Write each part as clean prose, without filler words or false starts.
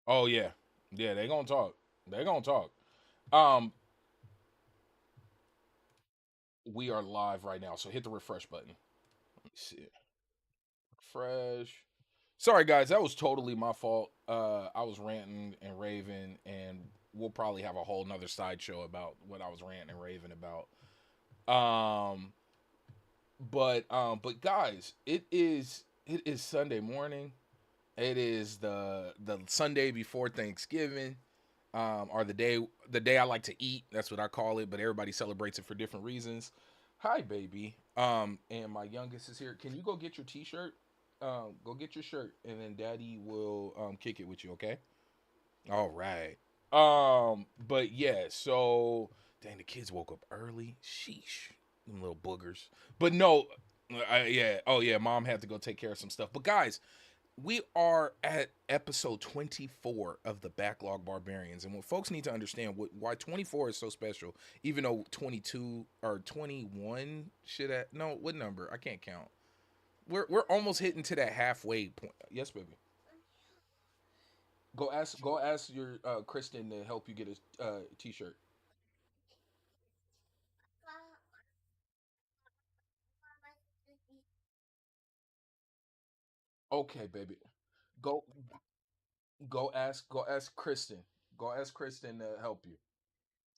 Oh yeah, yeah. They gonna talk. They gonna talk. Um, we are live right now, so hit the refresh button. Let me see. Refresh. Sorry guys, that was totally my fault. I was ranting and raving, and we'll probably have a whole nother sideshow about what I was ranting and raving about. Um, but guys, it is Sunday morning. It is the Sunday before Thanksgiving, or the day I like to eat. That's what I call it, but everybody celebrates it for different reasons. Hi, baby. And my youngest is here. Can you go get your T-shirt? Go get your shirt, and then Daddy will kick it with you. Okay. All right. But yeah. So, dang, the kids woke up early. Sheesh, them little boogers. But no, yeah. Oh yeah, Mom had to go take care of some stuff. But guys, we are at episode 24 of the Backlog Barbarians, and what folks need to understand why 24 is so special, even though 22 or 21 should have no, what number? I can't count. We're almost hitting to that halfway point. Yes, baby. Go ask your Kristen to help you get a t-shirt. Okay, baby. Go go ask Kristen. Go ask Kristen to help you.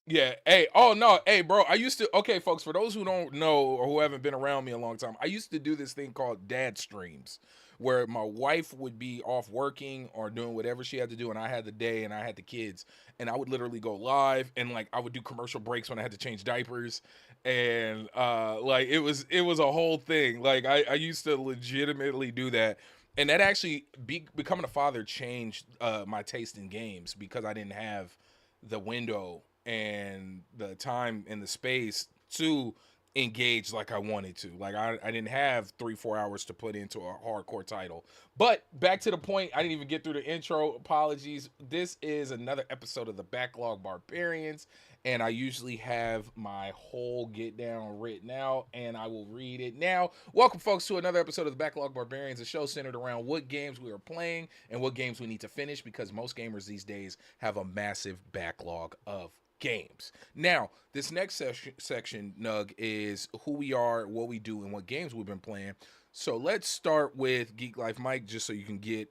Yeah. Hey. Oh no. Hey, bro. I used to. Okay, folks. For those who don't know or who haven't been around me a long time, I used to do this thing called dad streams, where my wife would be off working or doing whatever she had to do, and I had the day and I had the kids, and I would literally go live and like I would do commercial breaks when I had to change diapers, and like it was a whole thing. Like I used to legitimately do that. And that actually becoming a father changed my taste in games because I didn't have the window and the time and the space to engage like I wanted to. Like I didn't have 3-4 hours to put into a hardcore title. But back to the point, I didn't even get through the intro. Apologies. This is another episode of the Backlog Barbarians, and I usually have my whole get down written out, and I will read it now. Welcome, folks, to another episode of the Backlog Barbarians, a show centered around what games we are playing and what games we need to finish because most gamers these days have a massive backlog of games. Now, this next section, Nug, is who we are, what we do, and what games we've been playing. So let's start with Geek Life Mike, just so you can get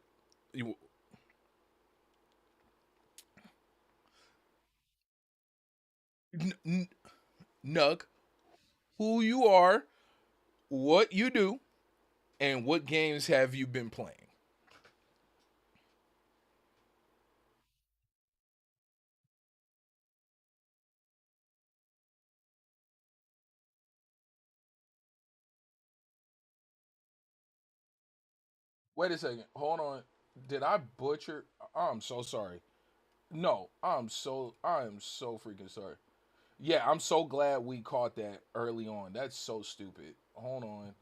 you. Nug, who you are, what you do, and what games have you been playing. Wait a second. Hold on. Did I butcher? I'm so sorry. No, I am so freaking sorry. Yeah, I'm so glad we caught that early on. That's so stupid. Hold on.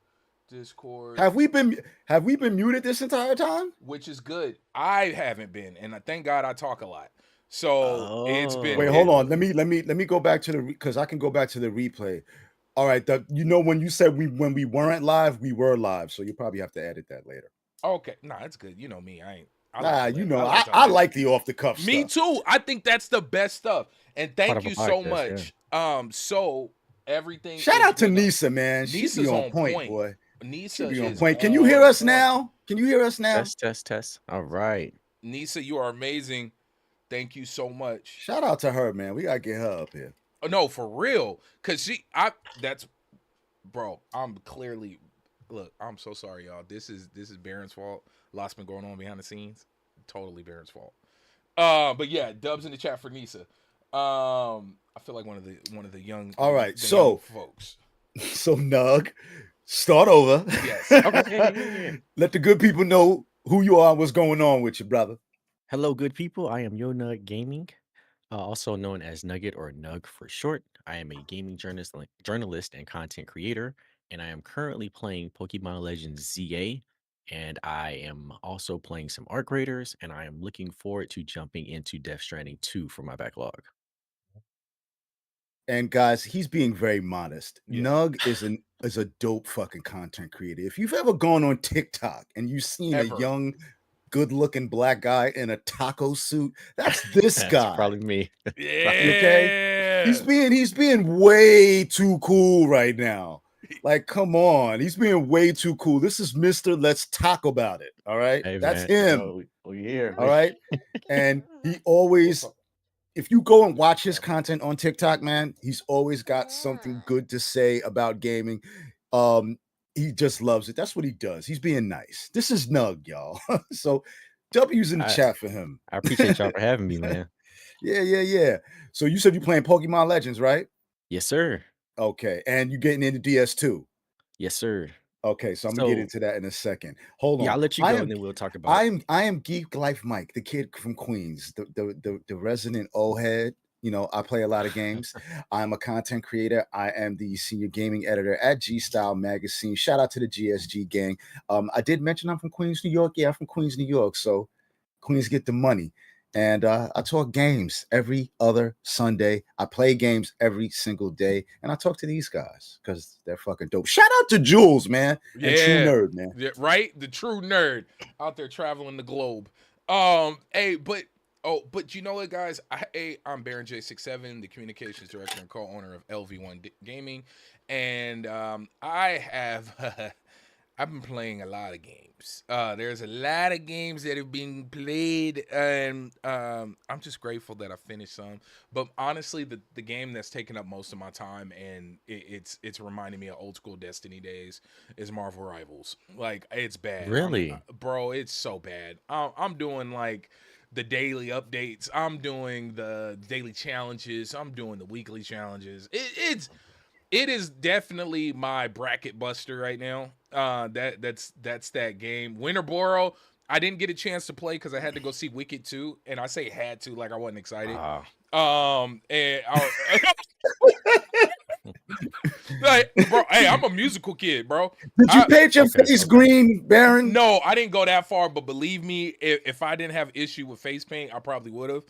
Discord, Have we been muted this entire time? which is good. I haven't been, and I thank God I talk a lot. So it's been Wait, hold it. on. Let me go back to the because I can go back to the replay. All right, when you said when we weren't live, we were live, so you probably have to edit that later. Okay, nah, it's good. You know me. I ain't. I like Nah, to you let. I know, like to I let. like the off the cuff Me stuff. too. I think that's the best stuff. And Part thank of a you so podcast, yeah. much. So everything Shout is out to good. Nisa, man. She be Nisa's on on point, point. boy. She Nisa be on is point. Can you hear on us point. now? Can you hear us now? Test, test, test. All right. Nisa, you are amazing. Thank you so much. Shout out to her, man. We gotta get her up here. Oh, no, for real. Cause that's bro. I'm clearly look. I'm so sorry, y'all. This is Baron's fault. Lots been going on behind the scenes. Totally Baron's fault. But yeah, dubs in the chat for Nisa. I feel like one of the young All right, the young so folks. Nug, start over. Yes. Okay. Yeah, yeah, yeah, yeah. Let the good people know who you are and what's going on with you, brother. Hello, good people. I am Yo Nug Gaming, also known as Nugget or Nug for short. I am a gaming journalist and content creator, and I am currently playing Pokemon Legends ZA. And I am also playing some Arc Raiders, and I am looking forward to jumping into Death Stranding 2 for my backlog. And guys, he's being very modest. Yeah. Nug is a dope fucking content creator. If you've ever gone on TikTok and you've seen a Ever. young good-looking black guy in a taco suit. That's this That's guy. probably me. Okay? He's Yeah. being way too cool right now. Like, come on. He's being way too cool. This is Mr. Let's Talk About It. All right. Hey That's man, him. we here. All right. And he always, if you go and watch his content on TikTok, man, he's always got something good to say about gaming. He just loves it. That's what he does. He's being nice. This is Nug, y'all. So W's in the chat for him. I appreciate y'all for having me, man. Yeah. So you said you're playing Pokemon Legends, right? Yes, sir. Okay. And you're getting into DS2. Yes, sir. Okay, so I'm gonna get into that in a second. Hold on. Yeah, I'll let you go and then we'll talk about it. I am Geek Life Mike, the kid from Queens, the resident old head. You know, I play a lot of games. I'm a content creator. I am the senior gaming editor at G Style Magazine. Shout out to the GSG gang. I did mention I'm from Queens, New York. Yeah, I'm from Queens, New York. So Queens get the money. And I talk games every other Sunday. I play games every single day. And I talk to these guys because they're fucking dope. Shout out to Jules, man. And True Nerd, man. Yeah, right? The True Nerd out there traveling the globe. But you know what, guys? I'm Baron J67, the communications director and co-owner of LV1 Gaming. And I have... I've been playing a lot of games. There's a lot of games that have been played, and I'm just grateful that I finished some. But honestly, the game that's taken up most of my time, and it's reminding me of old school Destiny days, is Marvel Rivals. Like, it's bad. Really? Bro, it's so bad. I'm doing, like, the daily updates. I'm doing the daily challenges. I'm doing the weekly challenges. It is definitely my bracket buster right now. That's that game. Winterboro, I didn't get a chance to play because I had to go see Wicked 2, and I say had to, like I wasn't excited. Like, bro, hey, I'm a musical kid, bro. Did you paint your face green, Baron? No, I didn't go that far, but believe me, if I didn't have issue with face paint, I probably would have.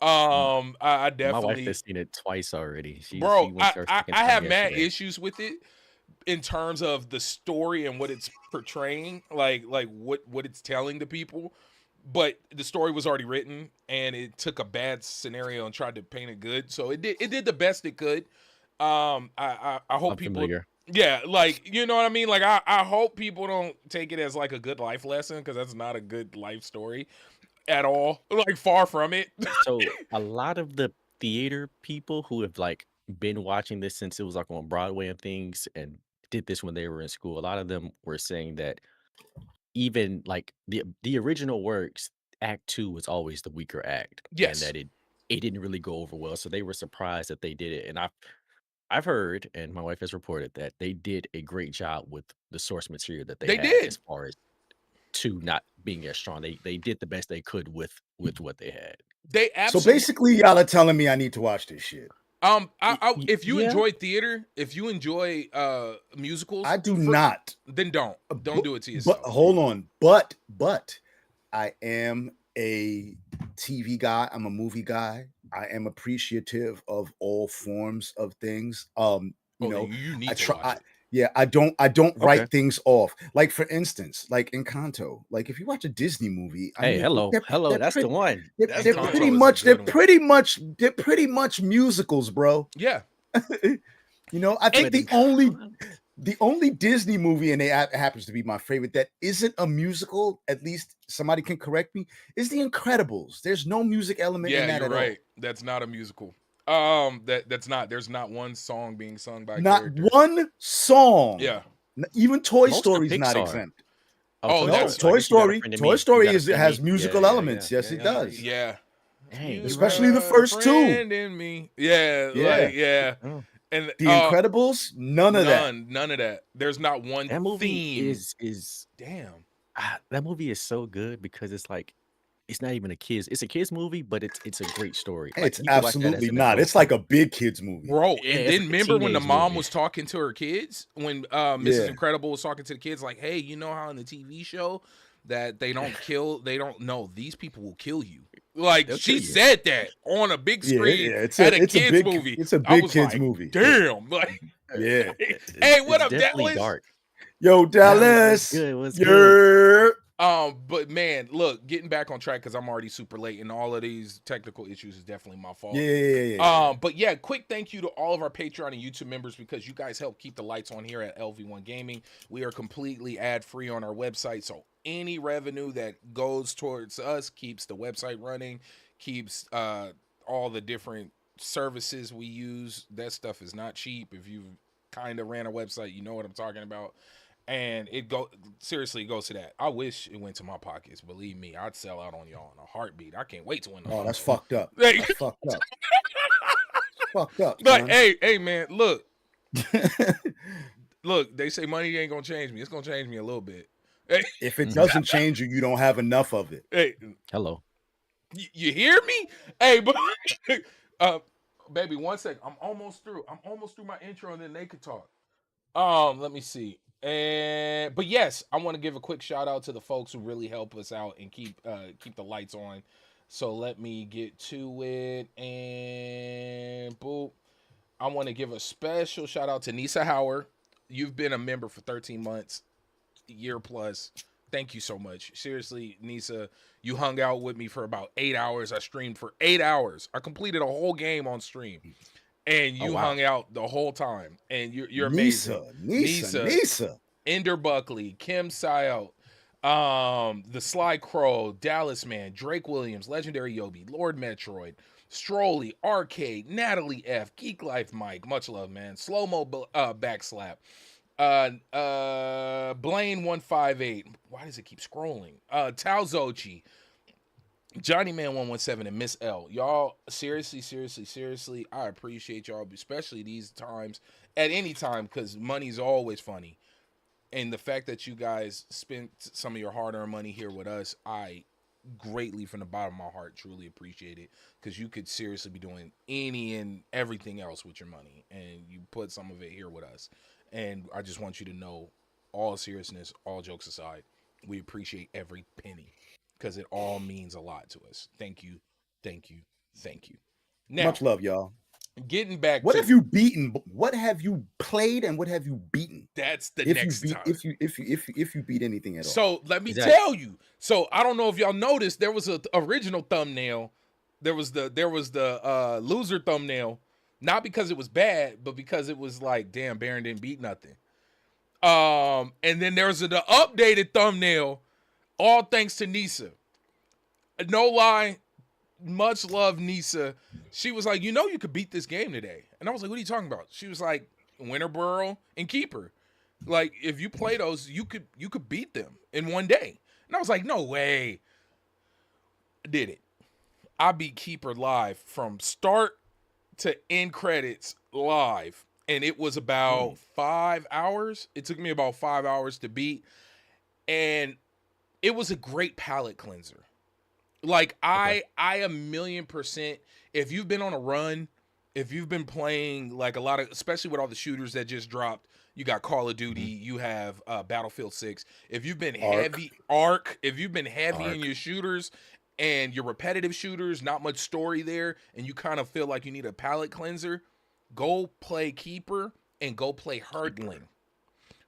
I definitely. My wife has seen it twice already. I have mad issues with it in terms of the story and what it's portraying, like what it's telling to people. But the story was already written, and it took a bad scenario and tried to paint it good. So it did the best it could. I hope people. Familiar. Yeah, like, you know what I mean? Like, I hope people don't take it as like a good life lesson, because that's not a good life story at all. Like, far from it. So a lot of the theater people who have like been watching this since it was like on Broadway and things, and did this when they were in school, a lot of them were saying that even like the original works, Act 2 was always the weaker act. Yes. And that it didn't really go over well. So they were surprised that they did it. And I've heard, and my wife has reported, that they did a great job with the source material that they had did. as far as 2 not being as strong. They did the best they could with what they had. They absolutely. So basically, y'all are telling me I need to watch this shit. If you enjoy theater, if you enjoy musicals, I do not. Then don't do it to yourself. But hold on, but I am a TV guy. I'm a movie guy. I am appreciative of all forms of things. You know, you need to watch it. Yeah, I don't write things off. Like, for instance, like Encanto. Like, if you watch a Disney movie, hello, that's the one. They're pretty much musicals, bro. Yeah. You know, I think the only Disney movie, and it happens to be my favorite, that isn't a musical, at least somebody can correct me, is The Incredibles. There's no music element in that at all. Yeah, you're right. That's not a musical. That's not. There's not one song being sung by characters. One song. Yeah. Even Toy Story's not exempt. Oh, no, Toy Story. Toy Story has musical elements. Yes, it does. Yeah. Dang, especially the first 2. In me. Yeah. And The Incredibles, none of that. None of that. There's not one. That movie theme. is damn. That movie is so good because it's like, it's not even it's a kids movie, but it's a great story. Like, it's absolutely not. It's like a big kids movie, bro. Yeah, and then remember when the mom was talking to her kids, when Mrs. Incredible was talking to the kids, like, hey, you know how in the TV show that they don't know these people will kill you. Like, she said that on a big screen at a kids movie. It's a big kids movie. Damn. Like, yeah. Hey, what up, Dallas? Dark. Yo, Dallas. What's good? But man, look, getting back on track because I'm already super late, and all of these technical issues is definitely my fault. Yeah. But yeah, quick thank you to all of our Patreon and YouTube members because you guys help keep the lights on here at LV1 Gaming. We are completely ad free on our website, so any revenue that goes towards us keeps the website running, keeps all the different services we use. That stuff is not cheap. If you kind of ran a website, you know what I'm talking about. And it goes to that. I wish it went to my pockets. Believe me, I'd sell out on y'all in a heartbeat. I can't wait to win the Oh, money. that's fucked up. Hey, That's fucked up. Fucked up, like, son. hey, man, look, they say money ain't gonna change me. It's gonna change me a little bit. Hey, If it doesn't change you, you don't have enough of it. hey, Hello. you hear me? Hey, but baby, one sec. I'm almost through. I'm almost through my intro, and then they could talk. Let me see. But yes, I want to give a quick shout out to the folks who really help us out and keep the lights on. So let me get to it, and boop. I want to give a special shout out to Nisa Howard. You've been a member for 13 months, year plus. Thank you so much. Seriously, Nisa, you hung out with me for about 8 hours. I streamed for 8 hours. I completed a whole game on stream. And you hung out the whole time. And you're amazing. Nisa. Ender Buckley, Kim Sayot, the Sly Crow, Dallas Man, Drake Williams, Legendary Yobi, Lord Metroid, Strolly, Arcade, Natalie F, Geek Life Mike, much love, man. Slow mo backslap. Blaine 158. Why does it keep scrolling? Tao Zochi, Johnny Man 117, and Miss L. Y'all, seriously, I appreciate y'all, especially these times, at any time, because money's always funny. And the fact that you guys spent some of your hard-earned money here with us, I greatly, from the bottom of my heart, truly appreciate it, because you could seriously be doing any and everything else with your money, and you put some of it here with us. And I just want you to know, all seriousness, all jokes aside, we appreciate every penny, because it all means a lot to us. Thank you. Now, Much love, y'all. getting back What to have you beaten? What have you played and what have you beaten? that's the If next you beat, time. if you beat anything at all. So let me tell you. So I don't know if y'all noticed, there was an original thumbnail. There was the loser thumbnail, not because it was bad, but because it was like, damn, Baron didn't beat nothing. And then there's the updated thumbnail, all thanks to Nisa. No lie, much love, Nisa. She was like, you could beat this game today. And I was like, what are you talking about? She was like, Winterboro and Keeper. Like, if you play those, you could beat them in one day. And I was like, no way. I did it. I beat Keeper live from start to end credits live. And it was about 5 hours. It took me about 5 hours to beat. And it was a great palate cleanser. Like, I 1,000,000%, if you've been on a run, if you've been playing like a lot of, especially with all the shooters that just dropped, you got Call of Duty, you have Battlefield 6. If you've been heavy, if you've been heavy in your shooters and your repetitive shooters, not much story there, and you kind of feel like you need a palate cleanser, go play Keeper and go play Hurdling.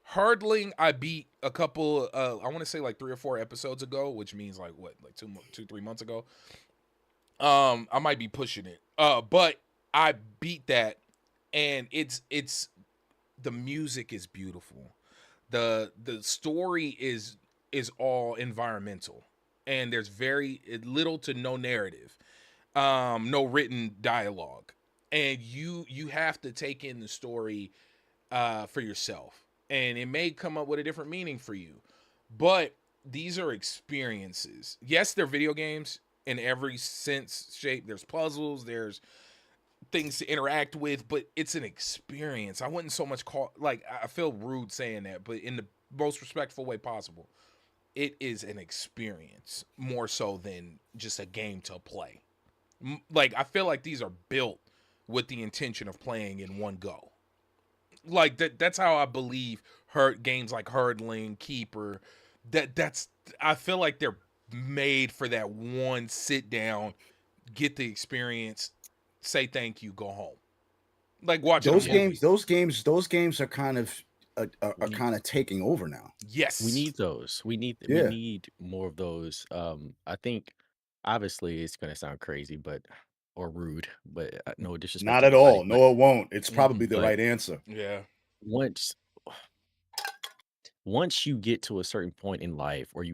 Hurdling, I beat a couple, I want to say like 3 or 4 episodes ago, which means like what, like 3 months ago. I might be pushing it. But I beat that, and it's the music is beautiful. The story is all environmental, and there's very little to no narrative, no written dialogue, and you have to take in the story for yourself, and it may come up with a different meaning for you, but these are experiences. Yes, they're video games in every sense, shape. There's puzzles, there's things to interact with, but it's an experience. I wouldn't so much call, like, I feel rude saying that, but in the most respectful way possible, it is an experience more so than just a game to play. Like, I feel like these are built with the intention of playing in one go. Like, that's how I believe games like Hurdling, Keeper, I feel like they're made for that one sit down, get the experience, say thank you, go home. Like watching those games are kind of are We kind of taking over now. we Yes. need those. We Yeah, need more of those. I think obviously it's gonna sound crazy, but or rude, but no disrespect not to at nobody. all. No, it won't. It's probably the But right answer. Yeah. once once you get to a certain point in life, or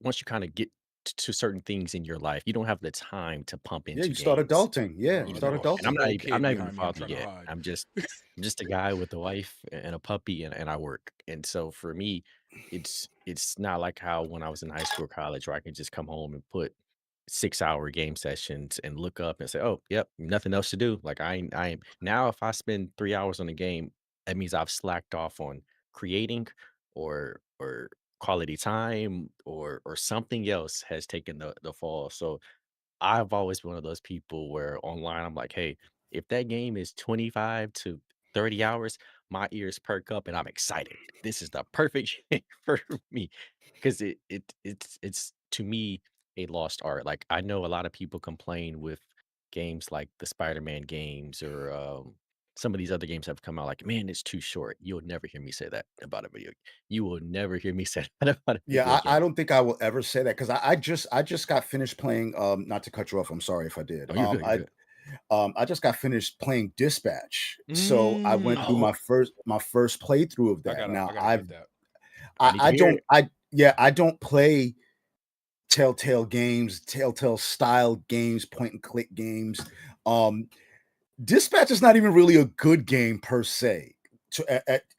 once you kind of get to certain things in your life, you don't have the time to pump Yeah, into you start games. adulting. Yeah, you You start know, and A adulting. whole I'm kid not even a behind me. I'm father trying to yet. hide. I'm just a guy with a wife and a puppy, and I work. And so for me, it's not like how when I was in high school or college where I can just come home and put 6-hour game sessions and look up and say, "Oh, yep, nothing else to do." Like I am now, if I spend 3 hours on a game, that means I've slacked off on creating or quality time or something else has taken the fall. So I've always been one of those people where online I'm like, hey, if that game is 25 to 30 hours, my ears perk up and I'm excited. This is the perfect game for me because it's to me a lost art. Like I know a lot of people complain with games like the Spider-Man games or some of these other games have come out like, man, it's too short. You'll never hear me say that about a video. You will never hear me say that about a Yeah, video I game. don't think I will ever say that because I just got finished playing. Not to cut you off. I'm sorry if I did. Oh, you're good. You're good. I just got finished playing Dispatch, so I went through Mm. Oh, my first playthrough of I that. gotta Now I gotta get that. I need to I hear don't it. I yeah I don't play Telltale games, Telltale style games, point and click games. Um, Dispatch is not even really a good game per se.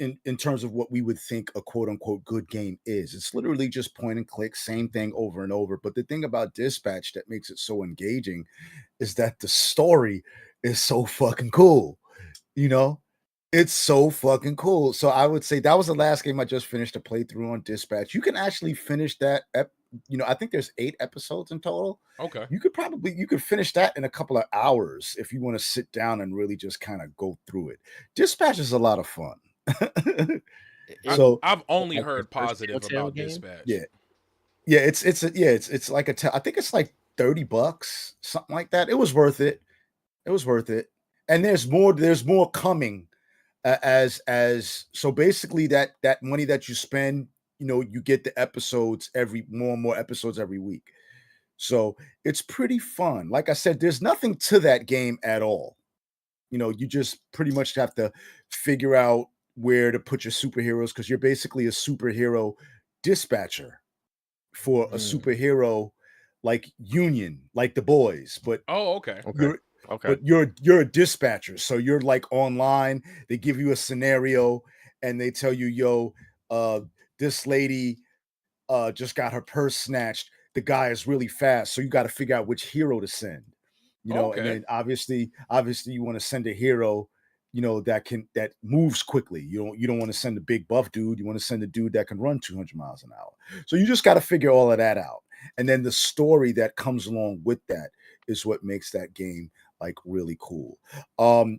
In terms of what we would think a quote unquote good game is, it's literally just point and click, same thing over and over. But the thing about Dispatch that makes it so engaging is that the story is so fucking cool. You know, it's so fucking cool. So I would say that was the last game I just finished a playthrough on Dispatch. You can actually finish that. I think there's 8 episodes in total. Okay. You could finish that in a couple of hours if you want to sit down and really just kind of go through it. Dispatch is a lot of fun. So I've only Like the heard first positive Telltale about game? Dispatch. yeah, it's like I think it's like $30, something like that. It was worth it. It was worth it. And there's more coming as so basically that money that you spend, you get the episodes every more and more episodes every week. So it's pretty fun. Like I said, there's nothing to that game at all. You just pretty much have to figure out where to put your superheroes because you're basically a superhero dispatcher for a Mm, superhero like union, like the boys, but Oh, okay. okay. you're Okay. you're a dispatcher, so you're like online. They give you a scenario and they tell you, "Yo, uh, this lady just got her purse snatched. The guy is really fast, so you got to figure out which hero to send." And Okay. then obviously, you want to send a hero, that moves quickly. You don't want to send a big buff dude. You want to send a dude that can run 200 miles an hour. So you just got to figure all of that out, and then the story that comes along with that is what makes that game like really cool.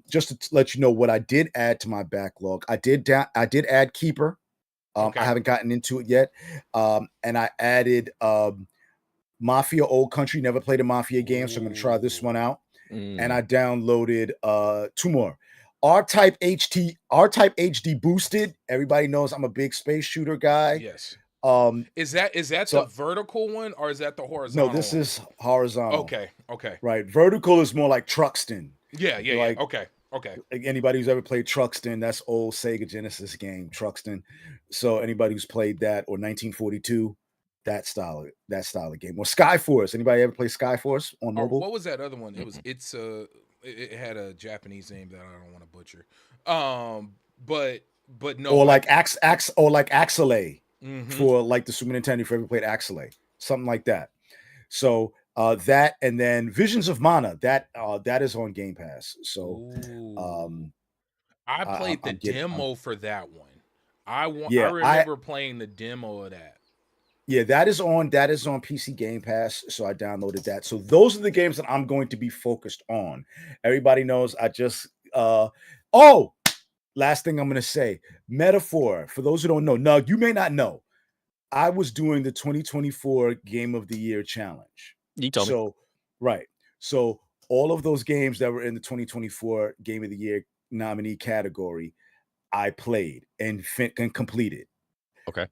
Just to let you know what I did add to my backlog, I did add Keeper. I Okay. haven't gotten into it yet. And I added Mafia Old Country. Never played a Mafia game, so I'm going to try this Ooh. one out. And I Mm. downloaded two more. R-Type HD boosted. Everybody knows I'm a big space shooter guy. Yes. Um, Is that the so vertical one or is that the no, horizontal this one? is horizontal, Okay. Okay. right? Vertical is more like Truxton. Yeah. Yeah. Yeah. Like Okay. Okay. anybody who's ever played Truxton, that's old Sega Genesis game, Truxton. So anybody who's played that or 1942, that style of game. Or Skyforce. Anybody ever play Skyforce on Or mobile? what was that other one? It was Mm-mm. it had a Japanese name that I don't want to butcher. Um, but no, Or like like Axelay mm-hmm. for like the Super Nintendo, if you ever played Axelay, something like that. So that and then Visions of Mana, that is on Game Pass. So Ooh. um I I, played the I'm getting demo for that one. I yeah, remember playing the demo of that. that is on PC Game Pass, so I downloaded that. So those are the games that I'm going to be focused on. Everybody knows I just oh, last thing I'm going to say, Metaphor. For those who don't know, no, you may not know. I was doing the 2024 Game of the Year challenge. You told me. So, right. So all of those games that were in the 2024 Game of the Year nominee category, I played and completed. Okay.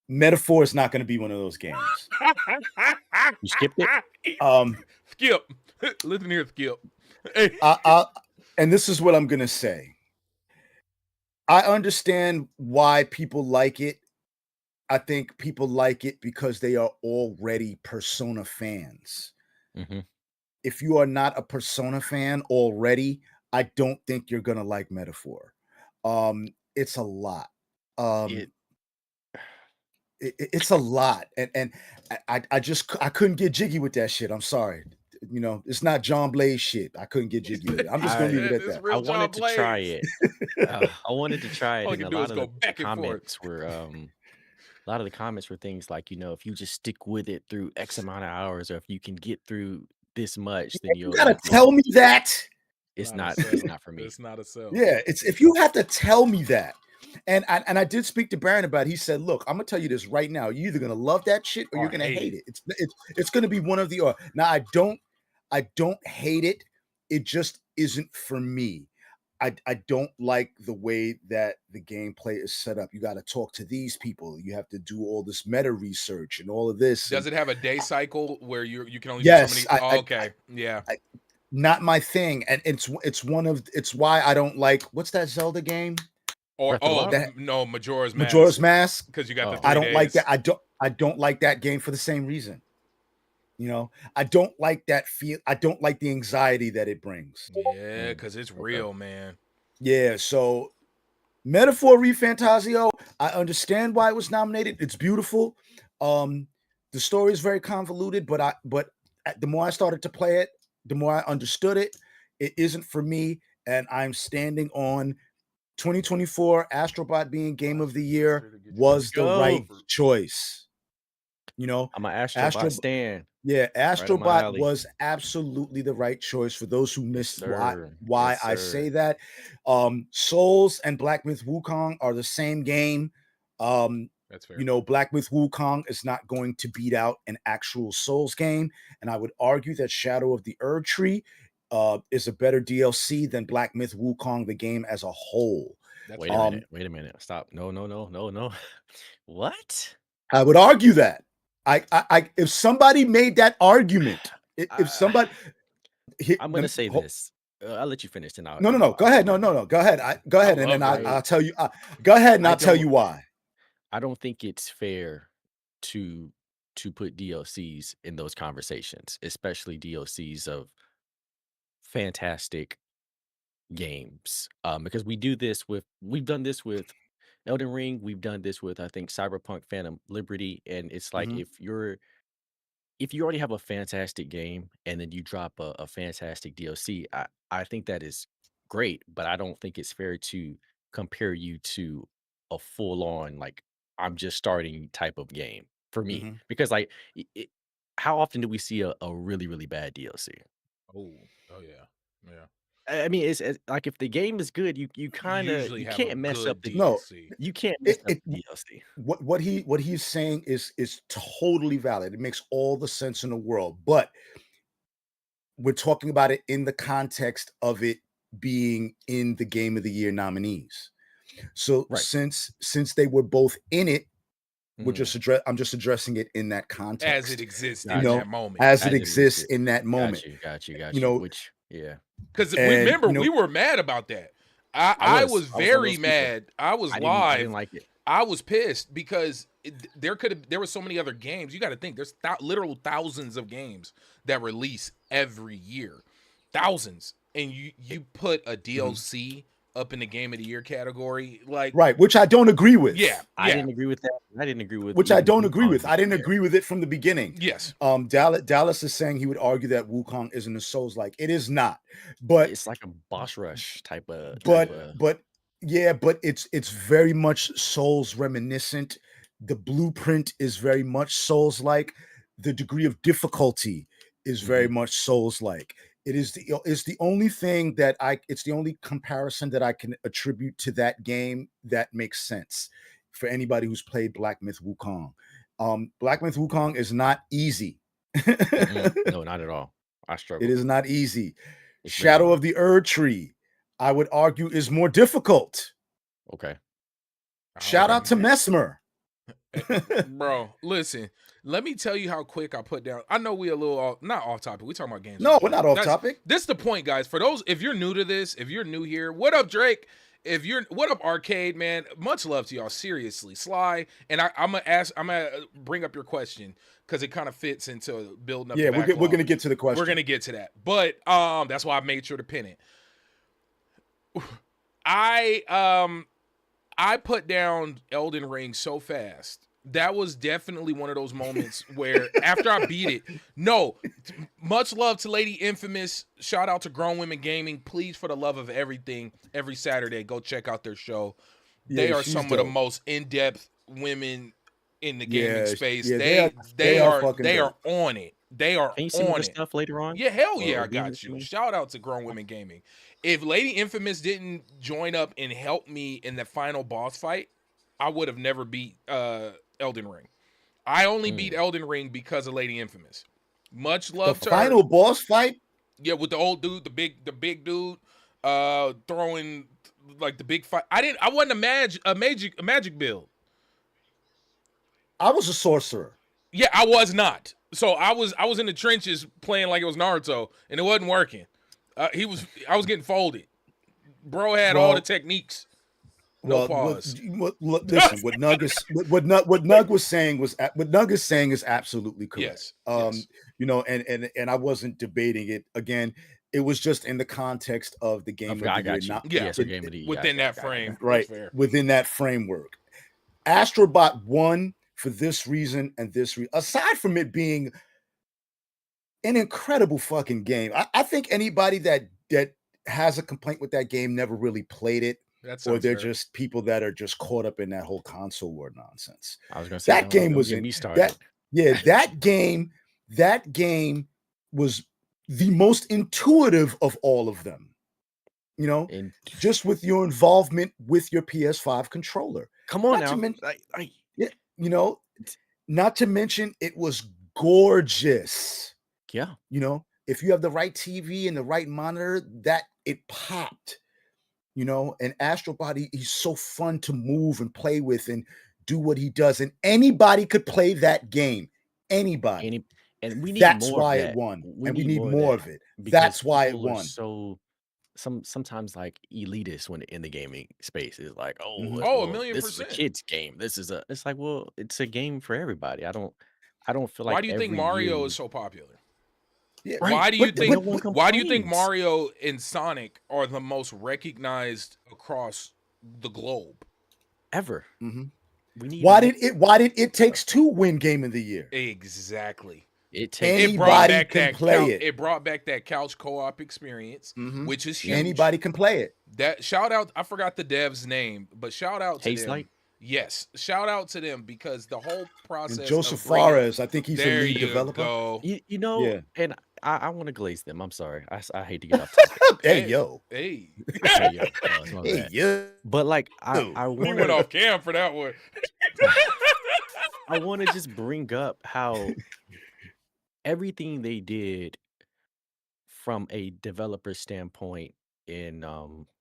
Metaphor is not going to be one of those games. You skipped it? Skip. Listen here, Skip. Hey. And this is what I'm going to say. I understand why people like it. I think people like it because they are already Persona fans. Mm-hmm. If you are not a Persona fan already, I don't think you're going to like Metaphor. It's a lot. It's a lot, and I couldn't get jiggy with that shit. I'm sorry, it's not John Blaze shit. I couldn't get jiggy with it. I'm just gonna leave it at that. I wanted to try it. I wanted to try it, All and you a do lot is of go the back and forth. comments were a lot of the comments were things like, if you just stick with it through X amount of hours, or if you can get through this much, then You you'll gotta love it. tell me that. It's Not not for me. It's not a sell. Yeah, it's if you have to tell me that. And I did speak to Baron about it. He said, look, I'm gonna tell you this right now. You're either gonna love that shit or you're gonna hate it. It's gonna be one of the other. Now I don't hate it. It just isn't for me. I don't like the way that the gameplay is set up. You got to talk to these people. You have to do all this meta research and all of this. Does it have a day cycle where you can only yes, do so many? Okay, yeah. Not my thing, and it's why I don't like what's that Zelda game? Or no, Majora's Mask. Because you got the 3 I don't days. like that. I don't like that game for the same reason. I don't like that feel. I don't like the anxiety that it brings. Yeah, because it's real, man. Yeah, so Metaphor ReFantazio, I understand why it was nominated. It's beautiful. The story is very convoluted, but the more I started to play it, the more I understood it. It isn't for me, and I'm standing on 2024 Astrobot being Game of the Year was the right choice. I'm an Astrobot stan. Yeah, Astrobot was absolutely the right choice. For those who missed why I say that, Souls and Black Myth Wukong are the same game. That's fair. Black Myth Wukong is not going to beat out an actual Souls game, and I would argue that Shadow of the Erd Tree is a better DLC than Black Myth Wukong, the game as a whole. Wait a minute. Stop. No. What? I would argue that. I if somebody made that argument, if somebody, I'm gonna say this. I'll let you finish. And no. Go ahead. No. Go ahead. Go ahead, and then I'll tell you. Go ahead, and I'll tell you why. I don't think it's fair to put DLCs in those conversations, especially DLCs of fantastic games. Because we've done this with Elden Ring. We've done this with, I think, Cyberpunk Phantom Liberty, and it's like if you already have a fantastic game and then you drop a fantastic DLC, I think that is great, but I don't think it's fair to compare you to a full on, like, I'm just starting type of game for me. Because like how often do we see a really, really bad DLC? Oh yeah. I mean, it's like if the game is good, you can't mess up the DLC. You can't mess up the DLC. What he's saying is totally valid. It makes all the sense in the world, but we're talking about it in the context of it being in the Game of the Year nominees. So since they were both in it, I'm just addressing it in that context as it exists in that moment. As it exists in that moment. Got you. Because remember, we were mad about that. I was very mad. I was live. I didn't like it. I was pissed because there were so many other games. You got to think there's literal thousands of games that release every year, thousands, and you put a DLC up in the Game of the Year category, like which I don't agree with. Yeah, I didn't agree with that. I didn't agree with which I don't agree with. I didn't agree with it from the beginning. Yes. Dallas is saying he would argue that Wukong isn't a Souls like. It is not, but it's like a boss rush type of. But it's very much Souls reminiscent. The blueprint is very much Souls like. The degree of difficulty is very much Souls like. It's the only thing that it's the only comparison that I can attribute to that game that makes sense for anybody who's played Black Myth Wukong. Black Myth Wukong is not easy. No, not at all. I struggle. It is not easy. Shadow of the Erd Tree, I would argue, is more difficult. Okay. Shout out to Mesmer. Bro, listen. Let me tell you how quick I put down. I know we a little not off topic. We talking about games. No, we're not off topic. This is the point, guys. For those, if you're new to this, if you're new here, what up, Drake? What up, Arcade, man? Much love to y'all. Seriously, Sly. And I'm gonna bring up your question because it kind of fits into building up. Yeah, the we're gonna get to the question. We're gonna get to that, but that's why I made sure to pin it. I put down Elden Ring so fast. That was definitely one of those moments where after I beat it, much love to Lady Infamous. Shout out to Grown Women Gaming. Please, for the love of everything, every Saturday, go check out their show. They are some of the most in-depth women in the gaming space. Yeah, they are on it. They are Can you send me the stuff later on? Yeah, hell yeah, I got you. Shout out to Grown Women Gaming. If Lady Infamous didn't join up and help me in the final boss fight, I would have never beat Elden Ring. I only beat Elden Ring because of Lady Infamous. Much love to her. The final boss fight? Yeah, with the old dude, the big dude, throwing like the big fight. I wasn't a magic build. I was a sorcerer. Yeah, I was not. So I was in the trenches playing like it was Naruto, and it wasn't working. I was getting folded. Bro had all the techniques. No pause. Listen, what Nug was saying is absolutely correct. Yes. You know, and I wasn't debating it. Again, it was just in the context of the game of the year, game of the year. Within that frame, right? Within that framework, Astrobot won for this reason and this reason. Aside from it being an incredible fucking game, I think anybody that has a complaint with that game never really played it. Or they're just people that are just caught up in that whole console war nonsense. I was gonna say that game was me started. That game was the most intuitive of all of them. You know, just with your involvement with your PS5 controller. Come on now. You know, not to mention it was gorgeous. Yeah. You know, if you have the right TV and the right monitor, that it popped. You know, and Astrobot, he's so fun to move and play with and do what he does. And anybody could play that game. Anybody. And we need That's more why of that. it won. We and we need need more of it. Because That's why it people are won. So sometimes like elitist when in the gaming space is like, a well, million this is a kid's game. It's like, well, it's a game for everybody. I don't feel like why do you think Mario year is so popular? Yeah, right. Why do you think Mario and Sonic are the most recognized across the globe ever? We need why did it takes two win game of the year? Exactly. It brought back that couch co-op experience, which is huge. Anybody can play it. That shout out, I forgot the dev's name, but shout out to them. Light? Yes, shout out to them because the whole process. And Joseph Fares, I think he's the lead developer. Go. You know, and I want to glaze them. I'm sorry, I hate to get off topic. Hey yo. But like, I we went off cam for that one. I want to just bring up how everything they did from a developer standpoint in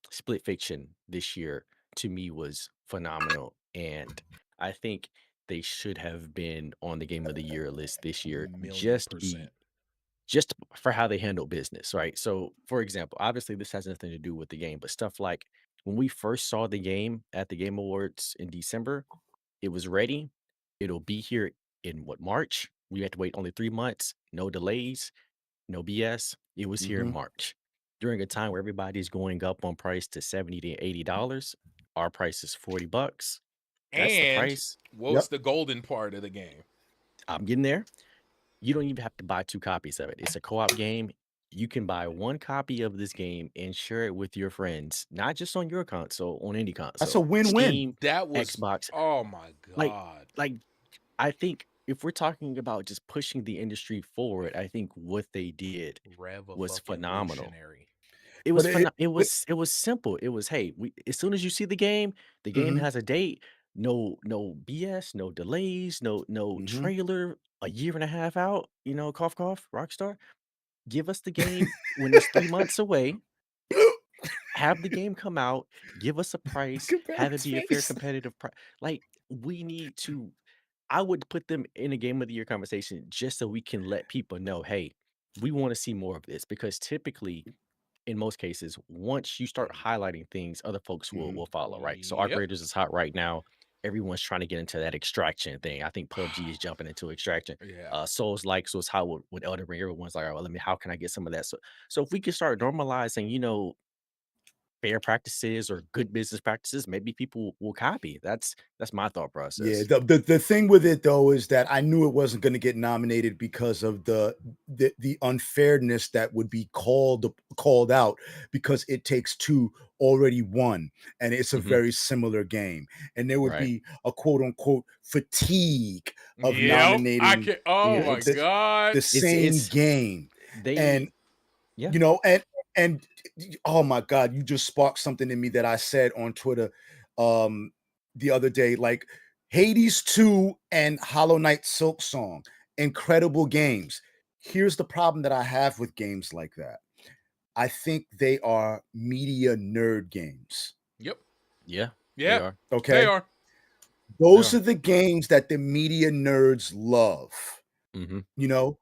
Split Fiction this year to me was phenomenal, and I think they should have been on the game of the year list this year, just for how they handle business, right? So, for example, obviously this has nothing to do with the game, but stuff like when we first saw the game at the Game Awards in December, it was ready. It'll be here in March. We had to wait only 3 months, no delays, no BS. It was here in March. During a time where everybody's going up on price to $70 to $80, our price is $40. That's the price. What's the golden part of the game? I'm getting there. You don't even have to buy 2 copies of it. It's a co-op game. You can buy 1 copy of this game and share it with your friends, not just on your console, on any console. That's a win-win. Steam, that was Xbox. Oh my god! Like, I think if we're talking about just pushing the industry forward, I think what they did was phenomenal. It was it was simple. It was, hey, as soon as you see the game has a date. No BS, no delays, no trailer, a year and a half out, you know, cough, cough, Rockstar. Give us the game when it's 3 months away. have the game come out, give us a price, Look at have it Barrett's be a fair face. competitive price. Like we need to. I would put them in a game of the year conversation just so we can let people know, hey, we want to see more of this because typically in most cases, once you start highlighting things, other folks Mhm. will follow, right? So our Yep. graders is hot right now. Everyone's trying to get into that extraction thing. I think PUBG is jumping into extraction. Yeah. Souls like so it's how with Elden Ring, everyone's like, all right, well, let me how can I get some of that? So if we can start normalizing, fair practices or good business practices, maybe people will copy. That's my thought Yeah, process. the thing with it though is that I knew it wasn't going to get nominated because of the unfairness that would be called out because it takes two already won and it's a Mhm. very similar game and there would Right. be a quote unquote fatigue of Yep. I nominating can. Oh Yeah, my the god. same it's game they and yeah. you know and oh my god, you just sparked something in me that I said on Twitter um the other day, like Hades 2 and Hollow Knight Silk Song, incredible games. Here's the problem that I have with games like that. I think they are media nerd games. Yep. Yeah, they Yeah. are. They Okay, are. They those are. are the games that the media nerds love, Mhm. you know.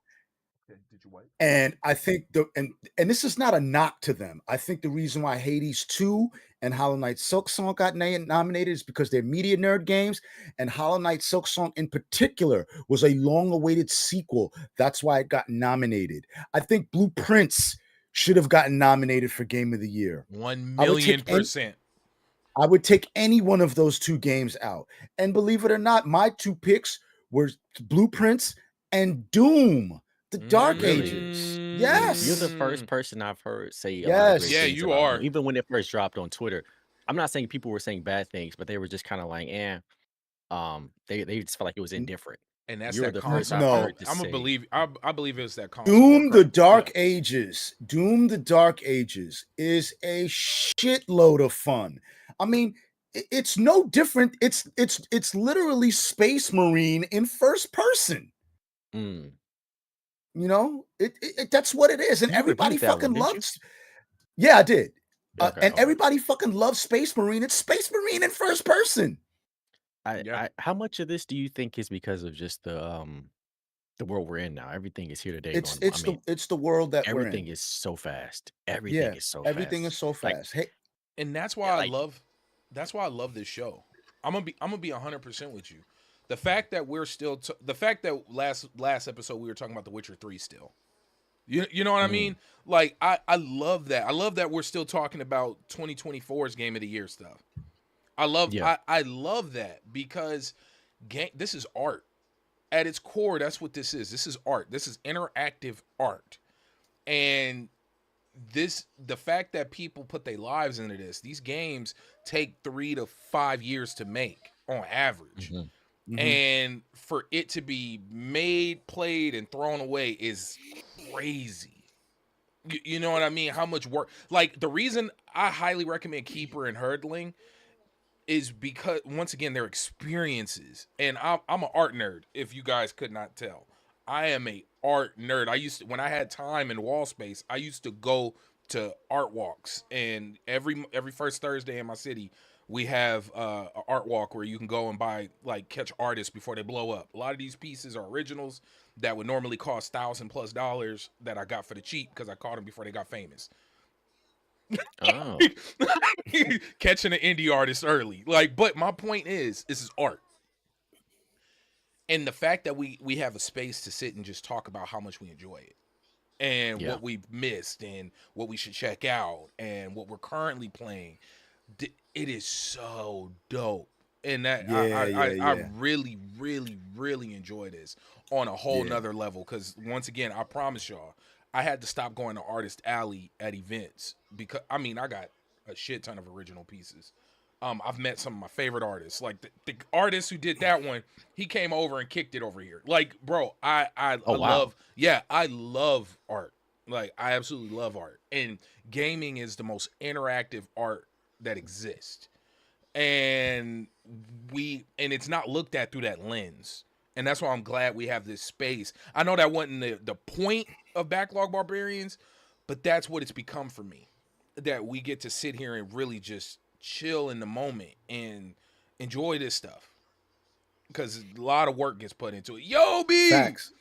Okay, did you wipe? And I think and this is not a knock to them. I think the reason why Hades 2 and Hollow Knight Silk Song got nominated is because they're media nerd games, and Hollow Knight Silk Song in particular was a long-awaited sequel. That's why it got nominated. I think Blueprints should have gotten nominated for Game of the Year. One I would million take any percent. I would take any one of those two games out. And believe it or not, my two picks were Blueprints and Doom, the Dark Really? Ages. You're the Yes. first person I've heard say a lot of great Yeah, Yes. things you about Doom. are. Even when it first dropped on Twitter. I'm not saying people were saying bad things, but they were just kind of like, they just felt like it was N- indifferent. And that's You're that the console. first I've I'm No. heard to gonna say, believe. I believe it's that console war Doom the credit. Yeah. Dark Ages. Doom the Dark Ages is a shitload of fun. I mean, it's no different. It's literally Space Marine in first person. mm, You know, that's what it is, and you everybody reviewed that one, fucking didn't you? loves. Yeah, I did. Okay, And okay. everybody fucking loves Space Marine. It's Space Marine in first person. Yeah. How much of this do you think is because of just the world we're in now? Everything is here today It's going. I it's the mean, it's the world that we're everything in. is so fast. Everything Yeah, is so everything is fast. so Like, fast. Hey, And that's yeah, why I like, love. That's why I love this show. I'm gonna be 100% with you. The fact that we're still the fact that last episode we were talking about The Witcher 3 still. You know what I mm, mean? Like I love that. I love that we're still talking about 2024's Game of the Year stuff. yeah. I love that because this is art. At its core, that's what this is. This is art. This is interactive art. And the fact that people put their lives into these games take 3 to 5 years to make on average. Mhm. mhm. And for it to be made, played, and thrown away is crazy. You know what I mean? How much work? Like the reason I highly recommend Keeper and Hurdling is because once again they're experiences, and I'm an art nerd. If you guys could not tell, I am a art nerd. I used to, when I had time and wall space, I used to go to art walks, and every first Thursday in my city we have an art walk where you can go and buy like catch artists before they blow up. A lot of these pieces are originals that would normally cost $1,000+ that I got for the cheap because I caught them before they got famous. Oh, Catching an indie artist early. Like, but my point is, this is art. And the fact that we have a space to sit and just talk about how much we enjoy it and yeah. what we've missed and what we should check out and what we're currently playing, it is so dope. And that Yeah, yeah, I yeah, really, really, really enjoy this on a whole yeah. nother level. Cause once again, I promise y'all, I had to stop going to Artist Alley at events because I mean I got a shit ton of original pieces. I've met some of my favorite artists. Like the artist who did that one, he came over and kicked it over here. Like, bro, Oh, I wow. love, yeah, I love art. Like, I absolutely love art. And gaming is the most interactive art that exists. And it's not looked at through that lens. And that's why I'm glad we have this space. I know that wasn't the point of Backlog Barbarians, but that's what it's become for me. that we get to sit here and really just chill in the moment and enjoy this stuff because a lot of work gets put into it. Yo, B. Facts.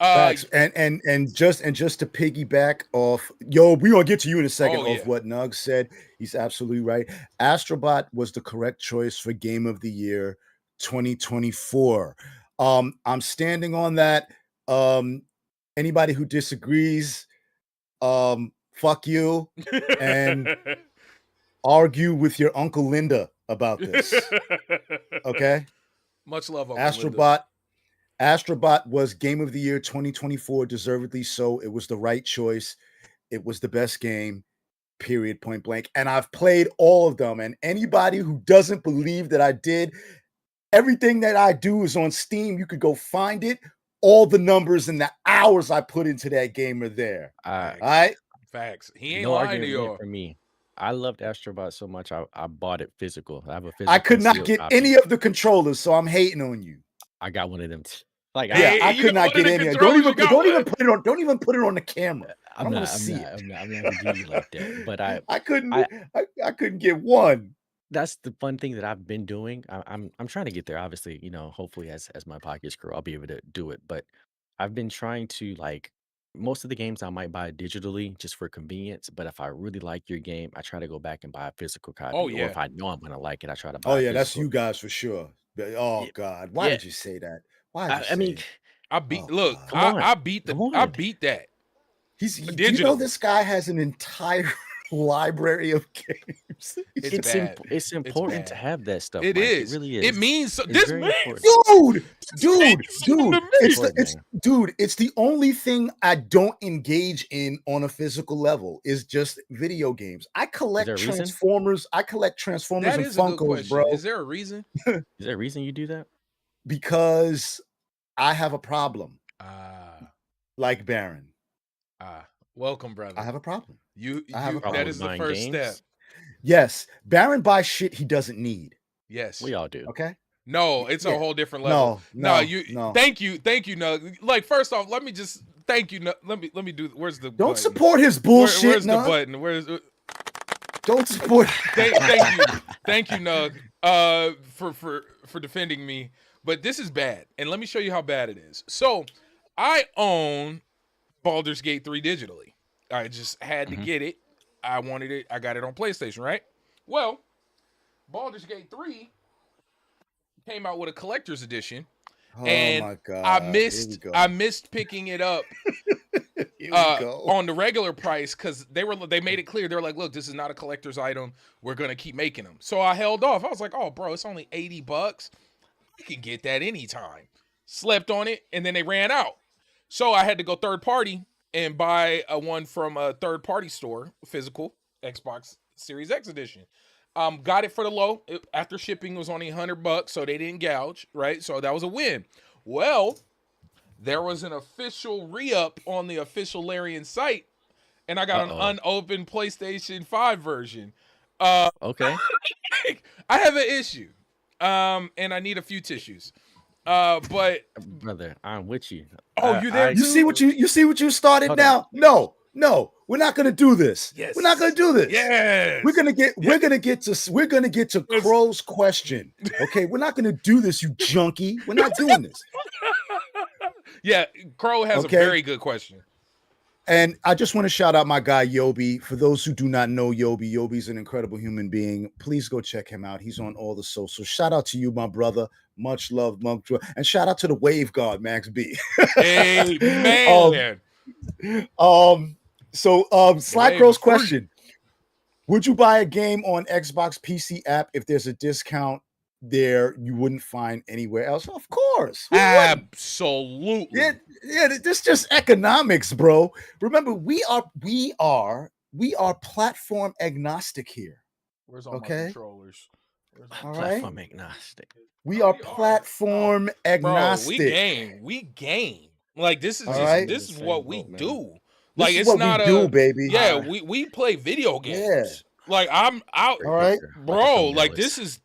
Uh, Facts. And just to piggyback off, yo, we gonna get to you in a second Oh, off yeah. what Nug said. He's absolutely right. Astrobot was the correct choice for Game of the Year 2024. I'm standing on that. Anybody who disagrees, fuck you and argue with your Uncle Linda about this. Okay. Much love, Uncle Linda. Astrobot was Game of the Year 2024, deservedly so. It was the right choice. It was the best game, period, point blank. And I've played all of them. And anybody who doesn't believe that I did, everything that I do is on Steam. You could go find it. All the numbers and the hours I put into that game are there. All right? Facts. He ain't No lying to argument y'all. for me. I loved Astrobot so much, I bought it physical. I have a physical. I could not sealed get copy. any of the controllers, so I'm hating on you. I got one of them. Like, Yeah, Hey, I you could got not one of get the any. controllers, you got Don't even one? put it on. Don't even put it on the camera. I I'm don't want not. to I'm see not. it. I'm not gonna do you like that. But I couldn't get one. that's the fun thing that I've been doing. I'm trying to get there. Obviously, hopefully as my podcast grow, I'll be able to do it. But I've been trying to, like, most of the games I might buy digitally just for convenience. But if I really like your game, I try to go back and buy a physical copy. Oh, Or yeah. if I know I'm gonna like it, I try to Oh buy a yeah, that's physical. you guys for sure. Oh Yeah, God, why yeah. did you say that? Why did you I mean, say? I beat. Oh, Look, God. come on, I beat come I on. beat that. Do you know this guy has an entire library of games? It's bad. It's important to bad. have that stuff, It Mike. It is. really It is. means so, It's this very means important. Dude, to me. it's the only thing I don't engage in on a physical level is just video games. I collect there a reason? Transformers. I collect Transformers That and is a good Funkos, question. bro, Is there a reason? Is there a reason you do that? because I have a problem. Like Baron. Welcome, brother. I have a problem. I have a problem that with is the buying first games? step. Yes, Baron buys shit he doesn't need. Yes. We all do. Okay. No, it's Yeah. a whole different level. No. Thank you, Nug. Like, first off, let me just thank you. Nug. Let me do. Where's the? Don't button? support his bullshit. Where's Nug. the button? Where's? Don't support. Thank you, Nug. For defending me. But this is bad, and let me show you how bad it is. So, I own Baldur's Gate 3 digitally. I just had to get it. I wanted it. I got it on PlayStation, right? Well, Baldur's Gate 3 came out with a collector's edition. Oh and my God. I missed picking it up on the regular price because they made it clear. They were like, look, this is not a collector's item. We're gonna keep making them. So I held off. I was like, oh bro, it's only $80. I can get that anytime. Slept on it, and then they ran out. So I had to go third party and buy one from a third party store, physical Xbox Series X edition. Got it for the low. After shipping, it was only $100, so they didn't gouge, right? So that was a win. Well, there was an official re-up on the official Larian site, and I got an unopened PlayStation 5 version. Okay. I have an issue, and I need a few tissues. But brother, I'm with you. Oh, you there? You see what you started Hold now? No, we're not gonna do this. Yes. We're not gonna do this. Yes. We're gonna get to Crow's question. Okay, we're not gonna do this, you junkie. We're not doing this. Yeah, Crow has a very good question. And I just want to shout out my guy Yobi. For those who do not know Yobi's an incredible human being. Please go check him out. He's on all the socials. Shout out to you, my brother. Much love, and shout out to the Wave God, Max B. Hey man. Slack Girl's question: would you buy a game on Xbox PC app if there's a discount there you wouldn't find anywhere else? Of course. Absolutely. Yeah, this just economics, bro. Remember, we are platform agnostic here. Where's all my controllers? All platform agnostic. We are platform agnostic. Bro, we game. Like this is this is what we do. Like this is it's what not we do, baby. Yeah, we play video games. Yeah. Like I'm out. All right, bro. Like this is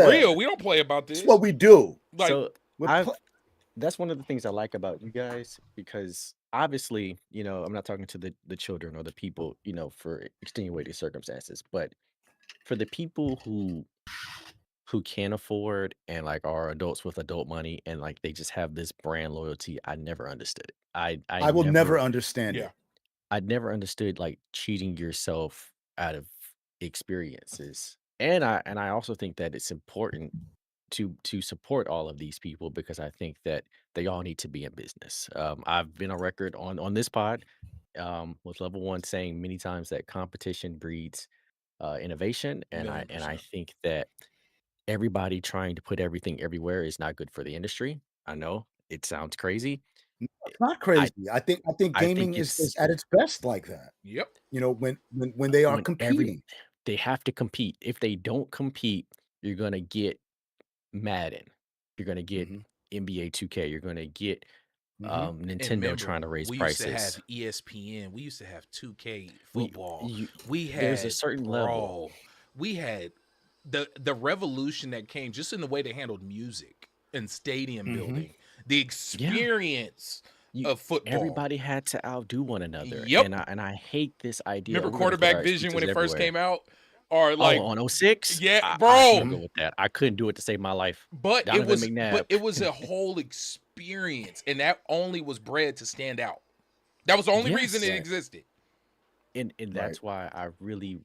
real. We don't play about this. It's what we do. Like so that's one of the things I like about you guys because obviously, I'm not talking to the children or the people, for extenuating circumstances, but for the people who can afford and like are adults with adult money and like they just have this brand loyalty, I never understood it. I will never understand Yeah. it. I never understood like cheating yourself out of experiences. And I also think that it's important to support all of these people because I think that they all need to be in business. I've been on record on this pod with level one saying many times that competition breeds innovation, and I Million and I percent. think that everybody trying to put everything everywhere is not good for the industry. I know it sounds crazy. It's not I crazy. I think I think gaming it's is at its best like that. Yep. When they are when every competing. they have to compete. If they don't compete, you're gonna get Madden. You're gonna get Mhm, NBA 2K. You're gonna get mhm. And Nintendo remember, trying to raise we used to prices. have ESPN. We used to have 2K We football. you We there's a had certain level. Brawl. We had the revolution that came just in the way they handled music and stadium Mhm. building. The Yeah, experience you of football. everybody had to outdo one another, and Yep. I hate this idea. Remember Oh, we're gonna put quarterback our vision when exclusives it first everywhere. came out? Or Oh, like, on '06, yeah, I bro. struggle Mhm. with that. I couldn't do it to save my life. But it Donovan was but McNabb. it was a whole experience. And that only was bred to stand out. That was the only reason Yes. it Right, existed. And right. that's why I really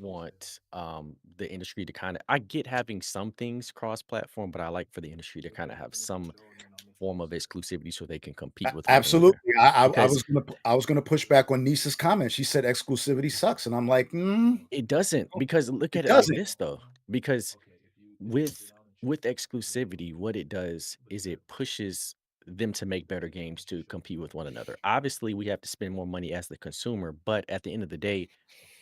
want the industry to kind of I get having some things cross platform, but I like for the industry to kind of have some form of exclusivity so they can compete with one another. Absolutely. I Because was gonna push back on Nisa's comment. She said exclusivity sucks, and I'm like, it doesn't, because look it at it like doesn't. this though. Because with exclusivity, what it does is it pushes them to make better games to compete with one another. Obviously, we have to spend more money as the consumer, but at the end of the day,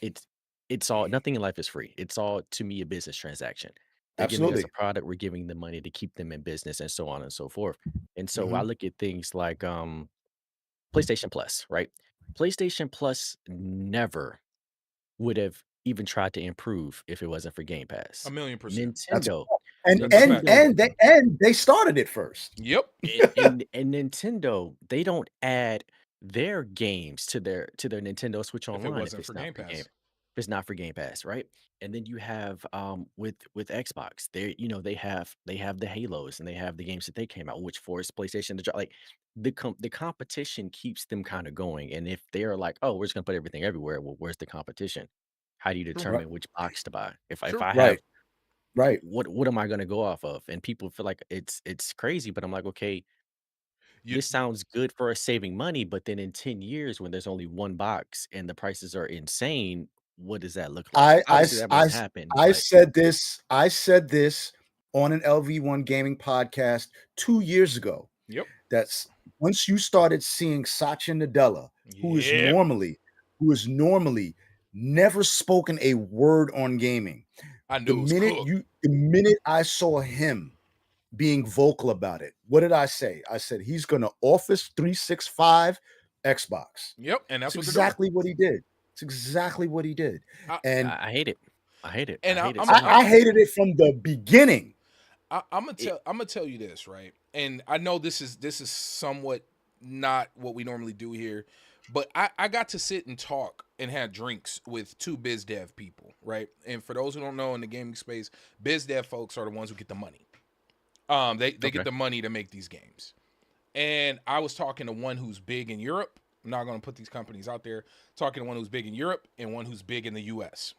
it's it's all nothing in life is free. It's all to me a business transaction. They're giving us Absolutely. a product, we're giving them money to keep them in business and so on and so forth. And so I Mhm. look at things like PlayStation Plus, right? PlayStation Plus never would have even tried to improve if it wasn't for Game A Pass. million percent. That's Nintendo, and That's a and fact. Nintendo, and they and they started it first. Yep. and Nintendo, they don't add their games to their Nintendo Switch If it Online if wasn't it's for not Game for game Pass. if it's not for Game Pass, right? And then you have with Xbox, they have the Halos and they have the games that they came out, which forced PlayStation to drop. Like the competition keeps them kind of going. And if they're like, oh, we're just gonna put everything everywhere, well, where's the competition? How do you True. Right, determine which box to buy? If True. I right, have right. what am I gonna go off of? And people feel like it's crazy, but I'm like, okay, You this sounds good for us saving money, but then in 10 years when there's only one box and the prices are insane, what does that look like? I I Obviously, s- that I won't s- happen, I but said this. I said this on an LV1 gaming podcast 2 years ago. Yep. That's once you started seeing Satya Nadella, who is Yeah. normally who is normally never spoken a word on gaming. I The knew it was minute cooked. you the minute I saw him being vocal about it, what did I say? I said he's going to Office 365 Xbox. Yep. And It's that's what they're doing. exactly what he did. It's exactly what he did. I And I hate it. I hate it. I and I, hate it I'm so I, I much. hated it from the beginning. It, I'm gonna tell you this, right? And I know this is somewhat not what we normally do here, but I got to sit and talk and have drinks with two biz dev people, right? And for those who don't know in the gaming space, biz dev folks are the ones who get the money. They get okay. the money to make these games. And I was talking to one who's big in Europe. I'm not gonna put these companies out there. Talking to one who's big in Europe and one who's big in the US.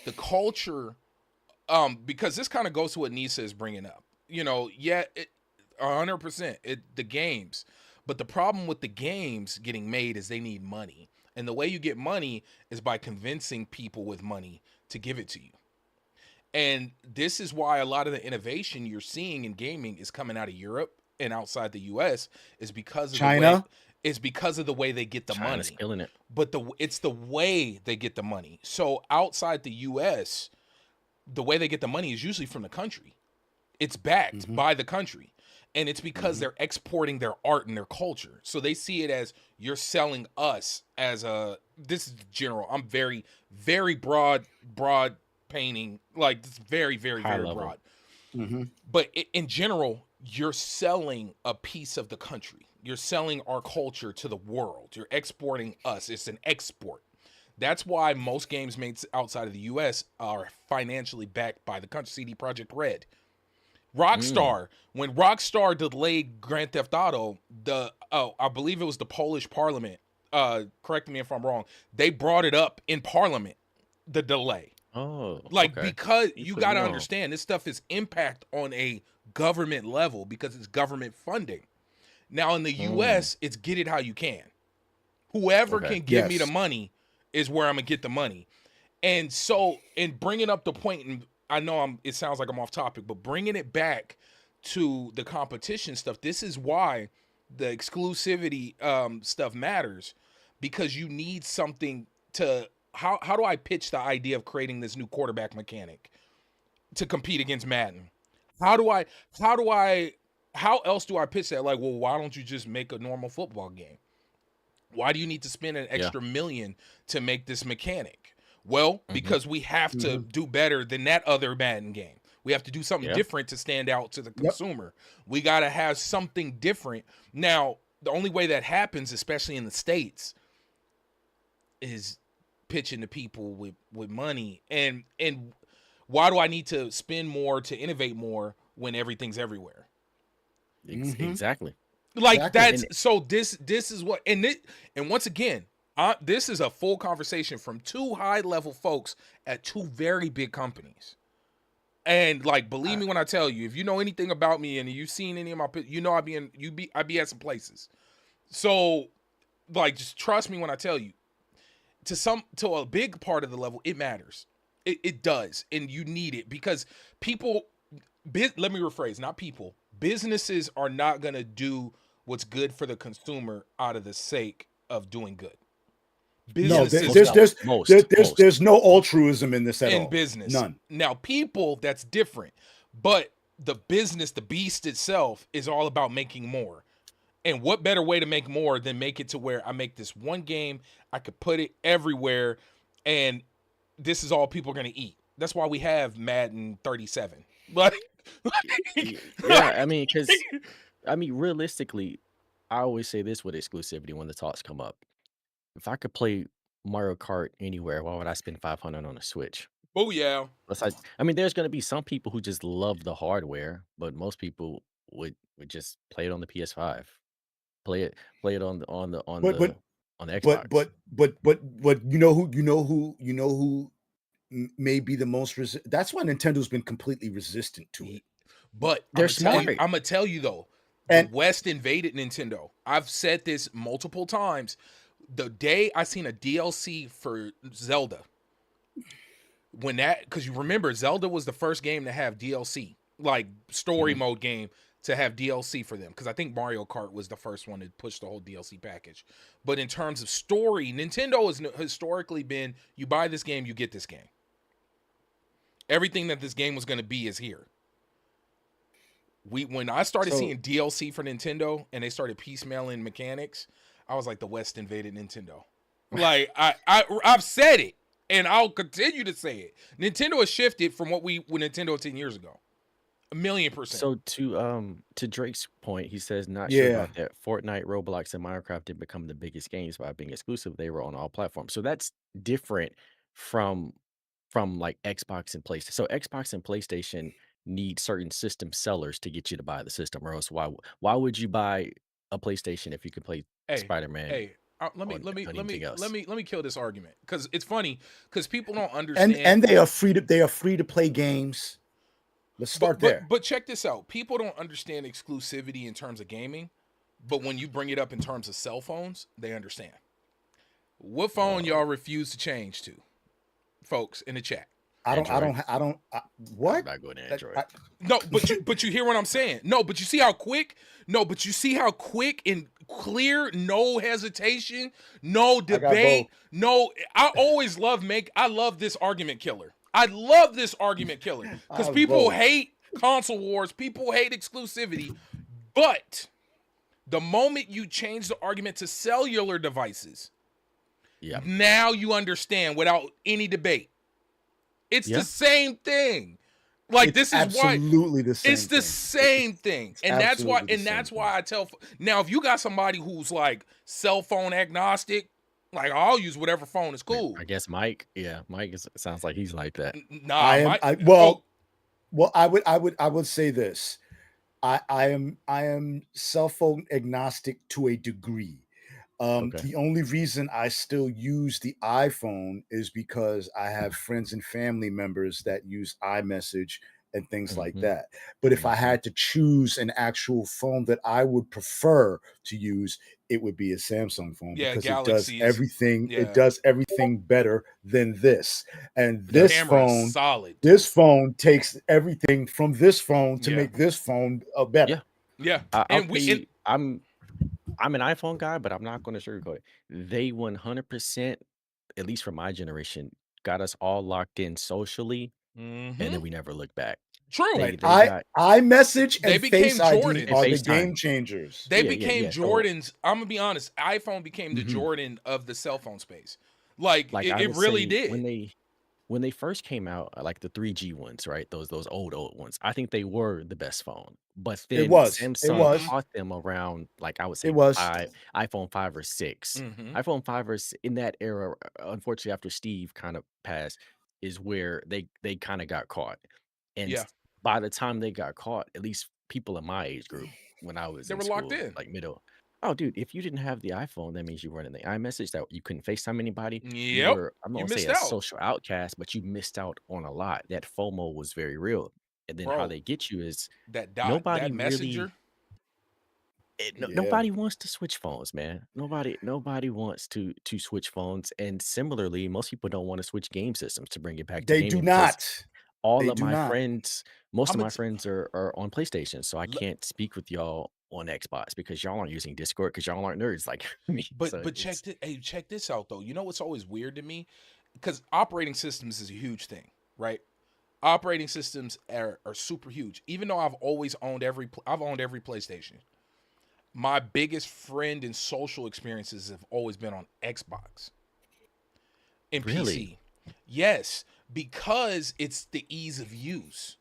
The culture, because this kind of goes to what Nisa is bringing up. Yeah, 100%. The games, but the problem with the games getting made is they need money, and the way you get money is by convincing people with money to give it to you. And this is why a lot of the innovation you're seeing in gaming is coming out of Europe and outside the US is because of the way China, they get the China's money. killing it. But it's the way they get the money. So outside the US, the way they get the money is usually from the country. It's backed mhm, by the country. And it's because mhm. they're exporting their art and their culture. So they see it as you're selling us as a this is general. I'm very, very broad painting. Like it's very, very, High very level. broad. Mhm. But in general, you're selling a piece of the country. You're selling our culture to the world. You're exporting us. It's an export. That's why most games made outside of the US are financially backed by the country. CD Projekt Red. Rockstar, when Rockstar delayed Grand Theft Auto, I believe it was the Polish parliament, correct me if I'm wrong, they brought it up in parliament, the delay. Oh, Like, okay. because You you put got me to on. understand, this stuff is impact on a government level because it's government funding. Now in the US, it's get it how you can. Whoever Okay. can give me the Yes. money is where I'm gonna get the money. And so, in bringing up the point, and I know it sounds like I'm off topic, but bringing it back to the competition stuff, this is why the exclusivity stuff matters, because you need something to. How do I pitch the idea of creating this new quarterback mechanic to compete against Madden? How do I how else do I pitch that? Like, well, why don't you just make a normal football game? Why do you need to spend an Yeah. extra million to make this mechanic? Well, Hmm. because we have to do better than that other Madden game. We have to do something Yeah. different to stand out to the Yep. consumer. We got to have something different. Now, the only way that happens, especially in the States, is pitching to people with money. And why do I need to spend more to innovate more when everything's everywhere? Exactly. Like Exactly. that's And so this is what and once again, this is a full conversation from two high level folks at two very big companies. And like, believe me when I tell you, if you know anything about me and you've seen any of my, you know, I be at some places. So like, just trust me when I tell you, to a big part of the level, it matters. It does, and you need it because people. Let me rephrase, not people. Businesses are not gonna do what's good for the consumer out of the sake of doing good. No, Businesses most won't. there's no altruism in this at In all. business. None. Now, people, that's different. But the business, the beast itself, is all about making more. And what better way to make more than make it to where I make this one game, I could put it everywhere, and this is all people are gonna eat. That's why we have Madden 37. Like, yeah, I mean, because realistically, I always say this with exclusivity when the talks come up. If I could play Mario Kart anywhere, why would I spend 500 on a Switch? oh yeah. Besides, I mean, there's going to be some people who just love the hardware, but most people would just play it on the PS5, play it But but on the but Xbox. but you know who may be the most that's why Nintendo's been completely resistant to it. But They're smart. I'm gonna tell you though, the And West invaded Nintendo. I've said this multiple times. The day I seen a DLC for Zelda, when that, because you remember Zelda was the first game to have DLC, like story Mhm. mode game to have DLC for them. Because I think Mario Kart was the first one to push the whole DLC package. But in terms of story, Nintendo has historically been, you buy this game, you get this game. Everything that this game was going to be is here. When I started so seeing DLC for Nintendo and they started piecemealing mechanics, I was like, the West invaded Nintendo. Like I've said it, and I'll continue to say it. Nintendo has shifted from what Nintendo 10 years ago. 1,000,000%. So to Drake's point, he says not sure yeah, about that. Fortnite, Roblox, and Minecraft did become the biggest games by being exclusive. They were on all platforms. So that's different from like Xbox and PlayStation. So Xbox and PlayStation need certain system sellers to get you to buy the system, or else why would you buy a PlayStation if you could play hey, Spider-Man hey, let me on anything else? let me kill this argument because it's funny because people don't and understand. they are free to play games. Let's start there. But check this out. People don't understand exclusivity in terms of gaming, but when you bring it up in terms of cell phones, they understand. What phone Uh, y'all refuse to change to, folks in the chat? Android. I'm What? not going to That- Android. I- No, but you hear what I'm saying. No, but you see how quick. No, but you see how quick and clear, no hesitation, no I got both. debate, no. I love this argument killer. I love this argument killer I because have people both. hate console wars, people hate exclusivity, but the moment you change the argument to cellular devices, Yeah. now you understand without any debate. It's the Yeah. same thing. Like It's this is why absolutely the it's same the thing. same thing, It's and absolutely the same that's thing. why I tell. Now, if you got somebody who's like cell phone agnostic, like I'll use whatever phone is cool. I guess Mike. Yeah, Mike sounds like he's like that. Nah, I am. my I oh well. I would say this. I am cell phone agnostic to a degree. Okay. The only reason I still use the iPhone is because I have friends and family members that use iMessage and things like Hmm. that. But if I Hmm. had to choose an actual phone that I would prefer to use, it would be a Samsung phone yeah, because it does Galaxy is everything. It yeah. does everything better than this. And The camera is phone, solid too. this phone takes everything from this phone to Yeah, make this phone better. Yeah, yeah, I'll and tell we and you, I'm an iPhone guy, but I'm not going to sugarcoat it. They 100%, at least for my generation, got us all locked in socially, and then mm-hmm, we never looked back. true. They got iMessage They and Face became ID and are the Jordans. game FaceTime. changers. They Yeah, yeah, became yeah. So, Jordans. I'm gonna be honest. iPhone became the mhm, Jordan of the cell phone space. Like like I it would really say did. when they first came out, like the 3G ones, right? Those old ones. I think they were the best phone. But It then was. It Samsung Mm-hmm. was. caught them around, like I would It say was. five, iPhone 5 or 6. Mm-hmm. iPhone 5 or in that era, unfortunately, after Steve kind of passed, is where they kind of got caught. And Yeah, by the time they got caught, at least people in my age group, when I was they in were locked school, in. like middle. Oh, dude, if you didn't have the iPhone, that means you weren't in the iMessage, that you couldn't FaceTime anybody. You Yep, were, I'm not you gonna say missed a out, social outcast, but you missed out on a lot. That FOMO was very real. And then how bro. they get you is That nobody messenger. really Yeah. nobody wants to switch phones, man. Nobody wants to switch phones. And similarly, most people don't want to switch game systems, to bring it back to They do gaming, because not. all They of do my not. friends, most of I'm a my friends are on PlayStation, so I l- can't speak with y'all on Xbox because y'all aren't using Discord because y'all aren't nerds like me. So but check it's this. Hey, check this out though. You know what's always weird to me? Because operating systems is a huge thing, right? Operating systems are super huge. Even though I've owned every PlayStation. My biggest friend and social experiences have always been on Xbox and really, PC. Yes, because it's the ease of use.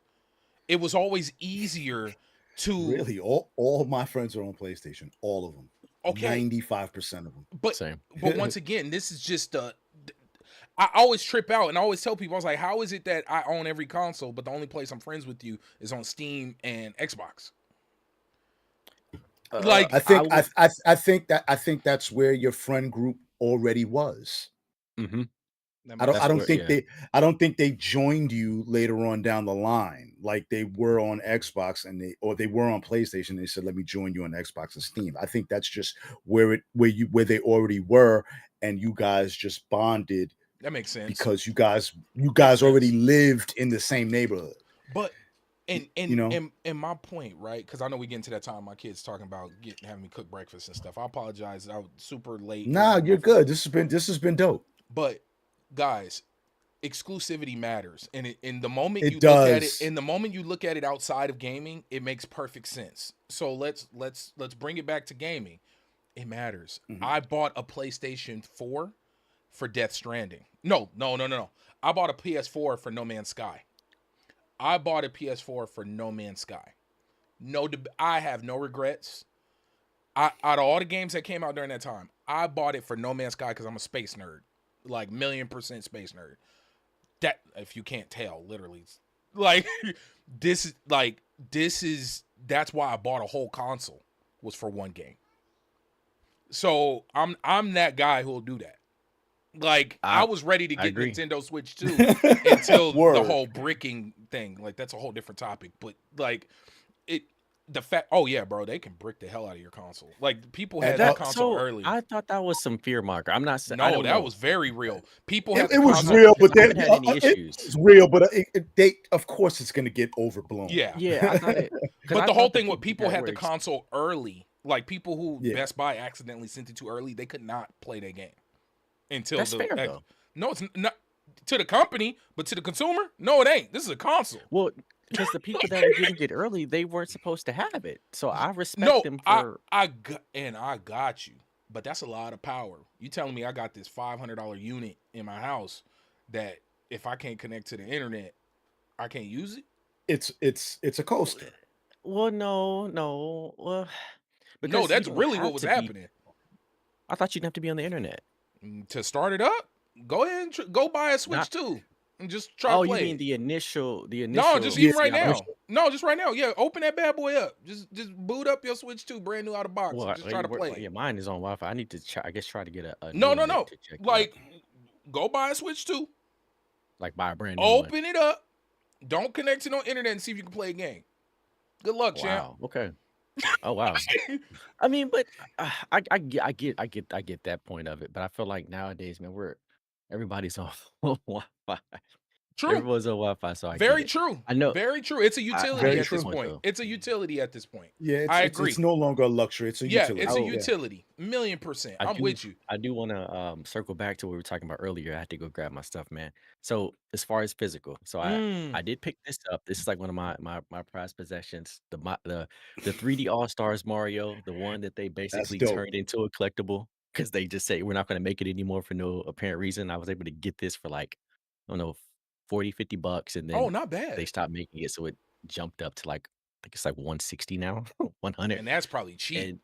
It was always easier to Really. All my friends are on PlayStation. All of them. okay, 95% of but same. once again, this is just I always trip out and I always tell people I was like, how is it that I own every console, but the only place I'm friends with you is on Steam and Xbox? Like I would. I think that's where your friend group already was. Hmm. that makes That's where, yeah. I don't think they joined you later on down the line. Like they were on Xbox they were on PlayStation. They said, let me join you on Xbox and Steam. I think that's just where they already were, and you guys just bonded that makes sense. because you Makes guys already sense. lived in the same neighborhood. But You know? and my point, right? Because I know we get into that time. My kids talking about having me cook breakfast and stuff. I apologize. I was super late. It Nah, was my you're fault. good. This has been dope. But guys, exclusivity matters, and in the moment you It look at it, does. in the moment you look at it outside of gaming, it makes perfect sense. So let's bring it back to gaming. It matters. Mhm. I bought a PlayStation 4 for Death Stranding. No. I bought a PS4 for No Man's Sky. I bought a PS4 for No Man's Sky. I have no regrets. Out of all the games that came out during that time, I bought it for No Man's Sky because I'm a space nerd, like 1,000,000% space nerd. That if you can't tell, literally, like this is that's why I bought a whole console was for one game. So I'm that guy who'll do that. Like I I was ready to I get agree. Nintendo Switch 2 until the Word. whole bricking thing. Like that's a whole different topic. But like it the fact oh yeah, bro, they can brick the hell out of your console. Like people And had that That console so early. I thought that was some fear marker. I'm not I No, don't that know. was very real. People had the it was I'm console. not, real, but I then haven't had any it issues. was real, but they of course it's going to get overblown. Yeah. Yeah, I thought it because But I the whole thought the thing with people people that had were the console early. Like people who Yeah. Best Buy accidentally sent it to early, they could not play their game until that's fair though. no, it's not to the company, but to the consumer, no, it ain't. This is a console. Well, because the people that were getting it early, they weren't supposed to have it. So I respect No, them for I got you, but that's a lot of power. You telling me I got this $500 unit in my house that if I can't connect to the internet, I can't use it? It's a coaster. Well, no. Well, No, because you that's don't really what have was to be. happening. I thought you'd have to be on the internet. To start it up, go ahead and go buy a Not. Switch 2 and just try to Oh, you play mean it. the initial No, just Yeah, even right download. now. No, just right now. Yeah, open that bad boy up. Just boot up your Switch 2 brand new out of box Well, and just try to play yeah, it. mine is on Wi-Fi. I need to try. I guess try to get a No, newer no, net no. to check it out. Like, go buy a Switch 2, Like buy a brand new one. open it up, don't connect to no internet and see if you can play a game. Good luck, champ. Wow. Okay. Oh wow. I mean, but I get that point of it. But I feel like nowadays, man, everybody's on Wi-Fi. True. Everyone's on Wi-Fi, so I get Very it. true. I know. Very true. It's a I utility very get at your this true. point point. though. It's a utility at this point. Yeah, I it's agree. no longer a luxury. It's a Yeah, utility. it's a Oh, Yeah. utility. 1,000,000%. I I'm do with you. I do want to circle back to what we were talking about earlier. I had to go grab my stuff, man. So as far as physical, so Mm. I did pick this up. This is like one of my prized possessions. The 3D All Stars Mario, the one that they That's basically dope. turned into a collectible because they just say we're not going to make it anymore for no apparent reason. I was able to get this for like I don't know 40-50 bucks, and Oh, then not they bad. stopped making it, so it jumped up to like I think it's like 160 now, 100. And that's probably cheap. And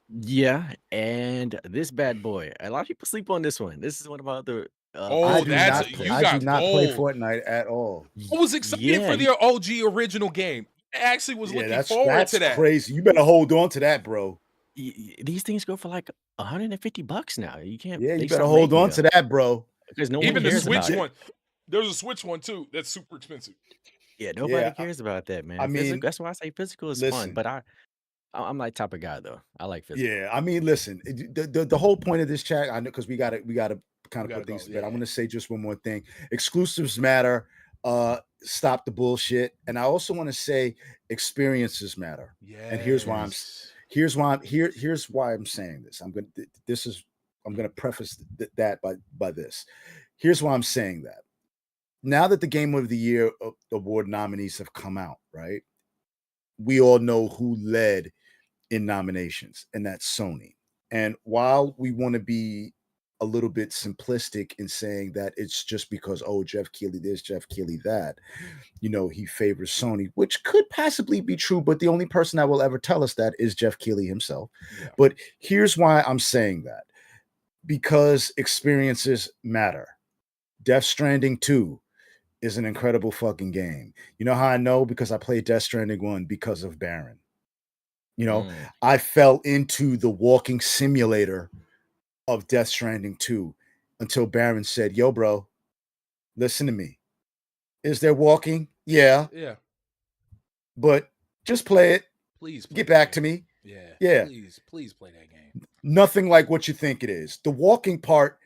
yeah, and this bad boy, a lot of people sleep on this one. This is one of my other Oh, physical that's prized you I do got possessions. not play gold. Fortnite at all. I was excited Yeah, for their OG original game. I actually was Yeah, looking forward to that. crazy. You better hold on to that, bro. these things go for like 150 bucks now. You can't. Yeah, you They better stop hold making on to them that, bro. because no one Even the cares Switch about it. one. There's a Switch one too. That's super expensive. Yeah, Yeah, nobody cares about that, I man. Physical. mean, That's why I say physical is fun. listen. But I'm like type of guy though. I like physical. Yeah, I mean, listen. The whole point of this chat, I know, because we gotta kind We of gotta put things go. to bed. I'm Yeah. gonna say just one more thing. Exclusives matter. Stop the bullshit. And I also want to say experiences matter. And here's why Yes. here's why I'm saying this. I'm gonna preface that by this. Here's why I'm saying that. Now that the Game of the Year award nominees have come out, right? We all know who led in nominations, and that's Sony. And while we want to be a little bit simplistic in saying that it's just because, oh, Jeff Keighley this, Jeff Keighley that, he favors Sony, which could possibly be true, but the only person that will ever tell us that is Jeff Keighley himself. Yeah. But here's why I'm saying that. Because experiences matter. Death Stranding 2 is an incredible fucking game. You know how I know? Because I played Death Stranding 1 because of Baron. I fell into the walking simulator of Death Stranding 2 until Baron said, yo, bro, listen to me. Is there walking? Yeah. Yeah. But just play it. Please get back to me. Yeah. Yeah. Please play that game. Nothing like what you think it is. The walking part,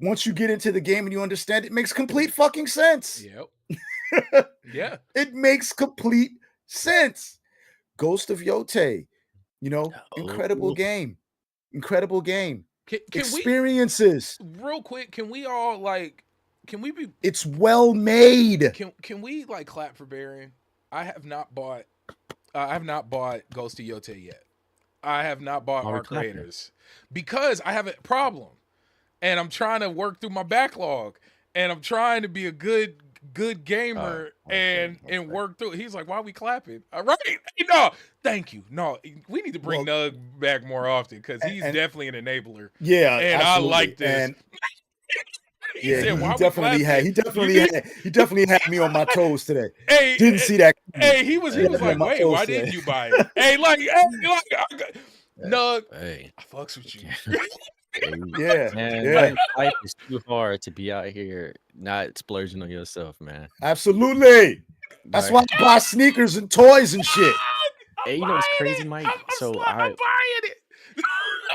once you get into the game and you understand it, makes complete fucking sense. Yep. Yeah. It makes complete sense. Ghost of Yote, incredible game. Incredible game. Can Experiences. Real quick, can we all can we be It's well made. Can we clap for Baron? I have not bought Ghost of Yote yet. I have not bought our creators because I have a problem. And I'm trying to work through my backlog, and I'm trying to be a good gamer and work through it. He's like, why are we clapping? All right. No, thank you. No, we need to bring Nug back more often because he's definitely an enabler. Yeah, and absolutely. I like this. And he definitely had me on my toes today. Hey, didn't see that. Hey, he was like, wait, why didn't you buy it? Hey, Nug, I fucks with you. Man, life is too hard to be out here not splurging on yourself, man. Absolutely. That's why I buy sneakers and toys and shit. Hey, you know what's crazy, Mike? I'm buying it.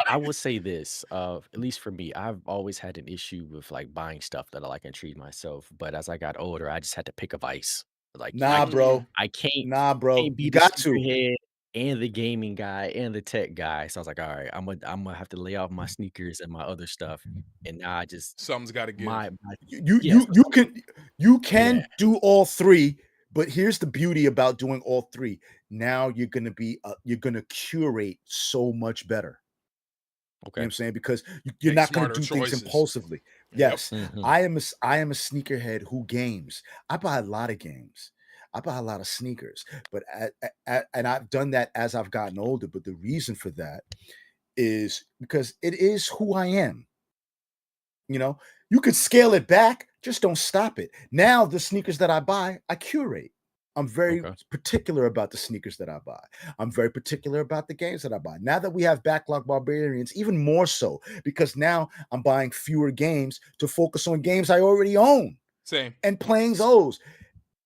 I would say this, at least for me, I've always had an issue with buying stuff that I like and treat myself. But as I got older, I just had to pick a vice. Bro. I can't. Nah, bro. Can't be you the got to. head and the gaming guy and the tech guy. So I was like, all right, I'm gonna have to lay off my sneakers and my other stuff. And now I just something's got to give. You can do all three. But here's the beauty about doing all three. Now you're gonna curate so much better. Okay. You know what I'm saying? Because you're not going to do things impulsively. Yes. I am a sneakerhead who games. I buy a lot of games. I buy a lot of sneakers, but and I've done that as I've gotten older. But the reason for that is because it is who I am. You know, you could scale it back, just don't stop it. Now, the sneakers that I buy, I curate. I'm very Okay. particular about the sneakers that I buy. I'm very particular about the games that I buy. Now that we have Backlog Barbarians, even more so, because now I'm buying fewer games to focus on games I already own Same. and playing those.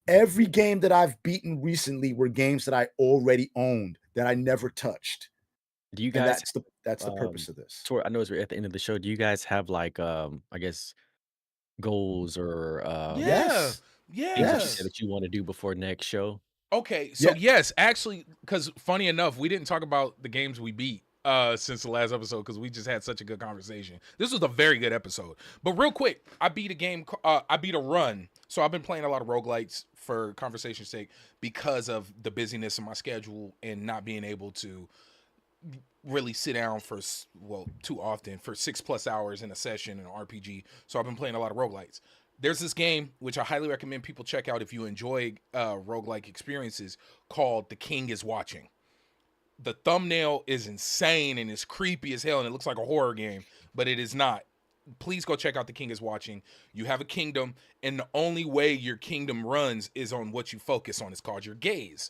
Every game that I've beaten recently were games that I already owned that I never touched. Do you And guys that's the um purpose of this. toward I know it's at the end of the show. Do you guys have like I guess goals or Yeah. Yes. things that you Yeah. said Yes. that you want to do before next show? Okay, so Yeah. yes, actually, because funny enough, we didn't talk about the games we beat since the last episode because we just had such a good conversation. This was a very good episode. But real quick, I beat a game. I beat a run. So I've been playing a lot of roguelites for conversation's sake because of the busyness of my schedule and not being able to really sit down for too often for 6+ hours in a session in an RPG. So I've been playing a lot of roguelites. There's this game which I highly recommend people check out if you enjoy roguelike experiences called The King is Watching. The thumbnail is insane and it's creepy as hell and it looks like a horror game, but it is not. Please go check out The King is Watching. You have a kingdom, and the only way your kingdom runs is on what you focus on. It's called your gaze.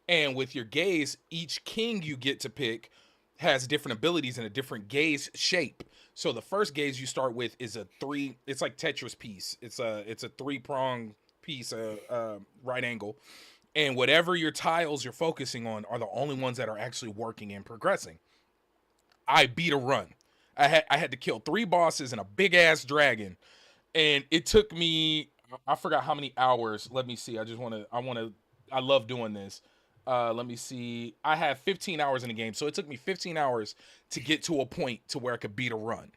And with your gaze, each king you get to pick has different abilities and a different gaze shape. So the first gaze you start with is a three. It's like Tetris piece. It's a 3-prong piece, right angle, and whatever your tiles you're focusing on are the only ones that are actually working and progressing. I beat a run. I had to kill 3 bosses and a big ass dragon, and it took me, I forgot how many hours. Let me see. I love doing this. Let me see. I have 15 hours in the game, so it took me 15 hours to get to a point to where I could beat a run.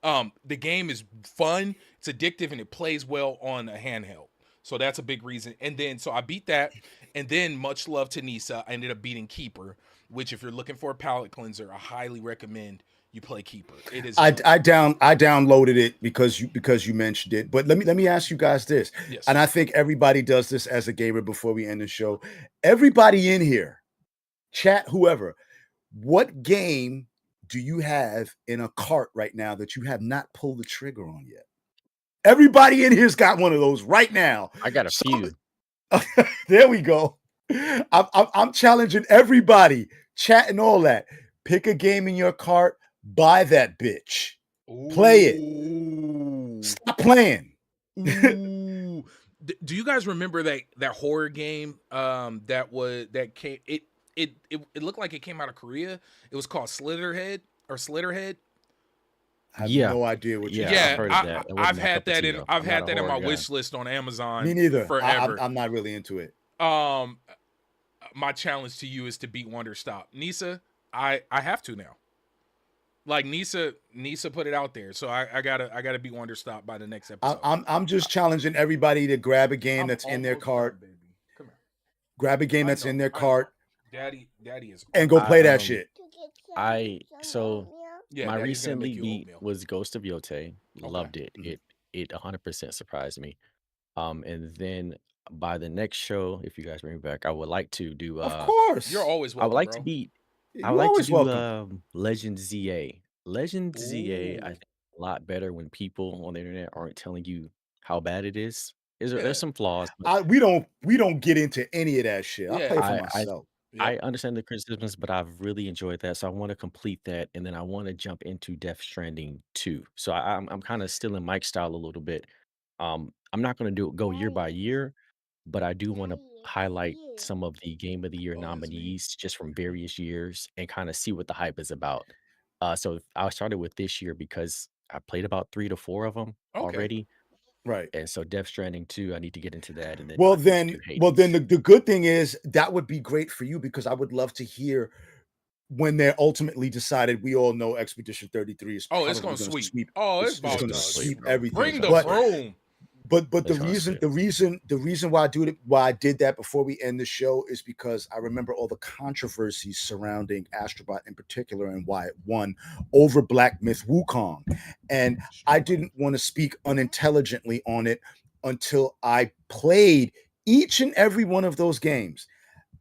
The game is fun, it's addictive, and it plays well on a handheld. So that's a big reason. And then so I beat that, and then much love to Nisa. I ended up beating Keeper, which if you're looking for a palate cleanser, I highly recommend you play Keeper. It is I downloaded it because you mentioned it. But let me ask you guys this, yes. and I think everybody does this as a gamer before we end the show. Everybody in here, chat, whoever, what game do you have in a cart right now that you have not pulled the trigger on yet? Everybody in here's got one of those right now. I got a So few. there we go. I'm challenging everybody, chat and all that. Pick a game in your cart, buy that bitch, play it. Ooh. Stop playing. Ooh. Do you guys remember that horror game that came it looked like it came out of Korea? It was called Slitterhead. I have Yeah. no idea what you're Yeah, I've talking Yeah, heard about. of that. It I've wasn't my had cup of that tea in though. I've I'm not had a that in horror my guy. wish list on Amazon Me neither. forever. I'm not really into it. My challenge to you is to beat Wonder Stop. Nisa, I have to now. Like Nisa put it out there, so I gotta beat Wonder Stop by the next episode. I'm just challenging everybody to grab a game I'm that's in their almost cart. done, baby. Come here. Grab a game I that's know, in their I know. cart Daddy is and go almost play I that shit. so yeah. my Daddy's gonna make recently you beat oatmeal. was Ghost of Yote. Okay. Loved it. Mhm. It 100% surprised me. And then by the next show, if you guys bring me back, I would like to do Of You're course. always I would welcome, like to bro. beat I would You're like to always do welcome. Legend ZA. Legend ZA, I Ooh. think a lot better when people on the internet aren't telling you how bad it is. Yeah. There's some flaws, but We don't get into any of that shit. I play Yeah. it for I I myself. I Yep. understand the criticisms, but I've really enjoyed that. So I want to complete that, and then I want to jump into Death Stranding 2. So I'm kind of still in Mike's style a little bit. I'm not going to do it go year by year, but I do want to highlight some of the Game of the Year Oh, that's me. nominees just from various years and kind of see what the hype is about. So I started with this year because I played about 3 to 4 of them Okay. already, Right. and so Death Stranding 2, I need to get into that, and then Well these then, two well then Hades. the good thing is that would be great for you because I would love to hear when they're ultimately decided. We all know Expedition 33 is Oh, it's probably gonna going to sweep. sweep. Oh, it's It's about going to Gonna to sweep, sweep bro. everything. bring the But broom. but the It's gonna reason sweep. the reason why I did that before we end the show is because I remember all the controversies surrounding Astrobot in particular and why it won over Black Myth Wukong, and I Street fighter. didn't want to speak unintelligently on it until I played each and every one of those games.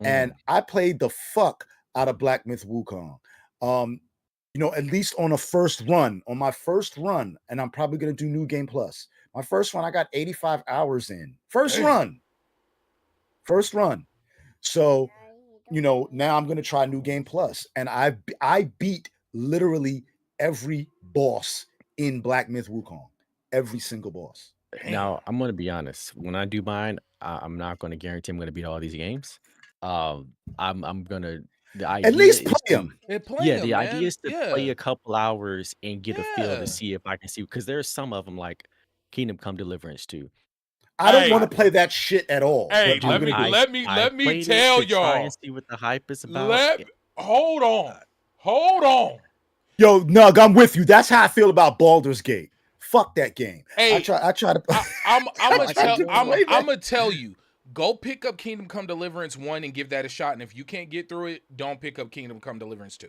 And Mm. I played the fuck out of Black Myth Wukong. At least on my first run, and I'm probably gonna do New Game Plus. My first one, I got 85 hours in. First run. So, now I'm gonna try New Game Plus, and I beat literally every boss in Black Myth Wukong, every single boss. Damn. Now, I'm gonna be honest. When I do mine, I'm not gonna guarantee I'm gonna beat all these games. I'm gonna. The At idea least is play to, them. They're playing yeah, them, the idea man. is to Yeah. play a couple hours and get a feel to Yeah. see if I can see because there's some of them like Kingdom Come Deliverance 2. I don't want Hey, to play that shit at all, hey, but I'm let Dude, gonna me do it. let me I let me played it tell to try and y'all. see what the hype is about. Let hold on. Uh, Hold on. Yo, Nug, I'm with you. That's how I feel about Baldur's Gate. Fuck that game. I Hey, try to I'm I gonna like it tell to more. play that. I'm gonna tell you. Go pick up Kingdom Come Deliverance 1 and give that a shot. And if you can't get through it, don't pick up Kingdom Come Deliverance 2.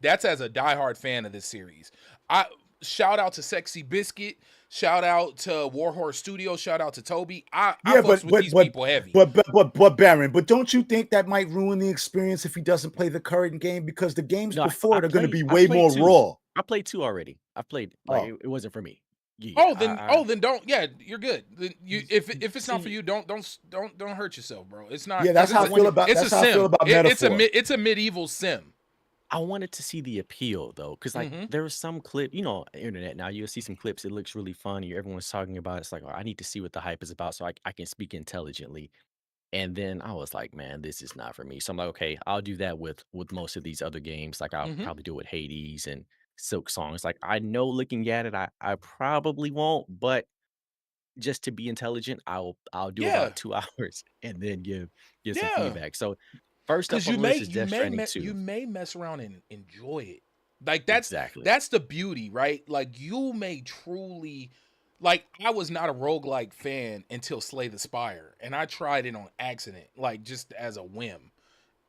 That's as a diehard fan of this series. I shout out to Sexy Biscuit, shout out to Warhorse Studio, shout out to Toby. I Yeah, fucks but with but these but people heavy. but Baron, but don't you think that might ruin the experience if he doesn't play the current game? Because the games No, before I it are gonna be I way played more 2. raw. I played 2 already. I played like Oh. it wasn't for me. Yeah, Oh then don't. Yeah, you're good. Then you if it's not for see. you, don't hurt yourself, bro. It's not Yeah, because that's how I I feel wanted about it's a that's how I feel sim. about Metaphor. It's a medieval sim. I wanted to see the appeal though, because like Mm-hmm. there was some clip, internet now you'll see some clips. It looks really funny. Everyone's talking about it. It's like, oh, I need to see what the hype is about so I can speak intelligently. And then I was like, man, this is not for me. So I'm like, okay, I'll do that with most of these other games. Like I'll Mm-hmm. probably do it with Hades and Silk Songs. Like I know looking at it, I probably won't, but just to be intelligent, I'll do Yeah, about 2 hours and then give some yeah. feedback. So first up Because on the list is Death Stranding you 2. may mess around and enjoy it. Like Exactly. that's the beauty, right? Like you may truly like I was not a roguelike fan until Slay the Spire, and I tried it on accident, like just as a whim.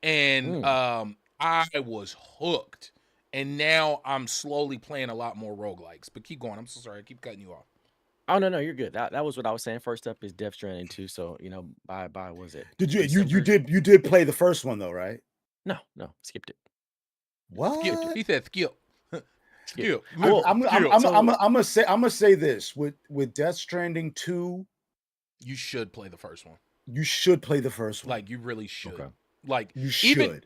And Mm. I was hooked. And now I'm slowly playing a lot more roguelikes. But keep going. I'm so sorry. I keep cutting you off. Oh no, no, you're good. That was what I was saying. First up is Death Stranding 2. So, by was it Did you December? did play the first one though, right? No, no, skipped it. Skip. What? He said skip. Skip. Skip. I'm Well, I'm I'm Skip. I'm I'm so I'm gonna say this with Death Stranding 2, You should play the first one. you should play the first one. Like you really should. okay. Like You even should.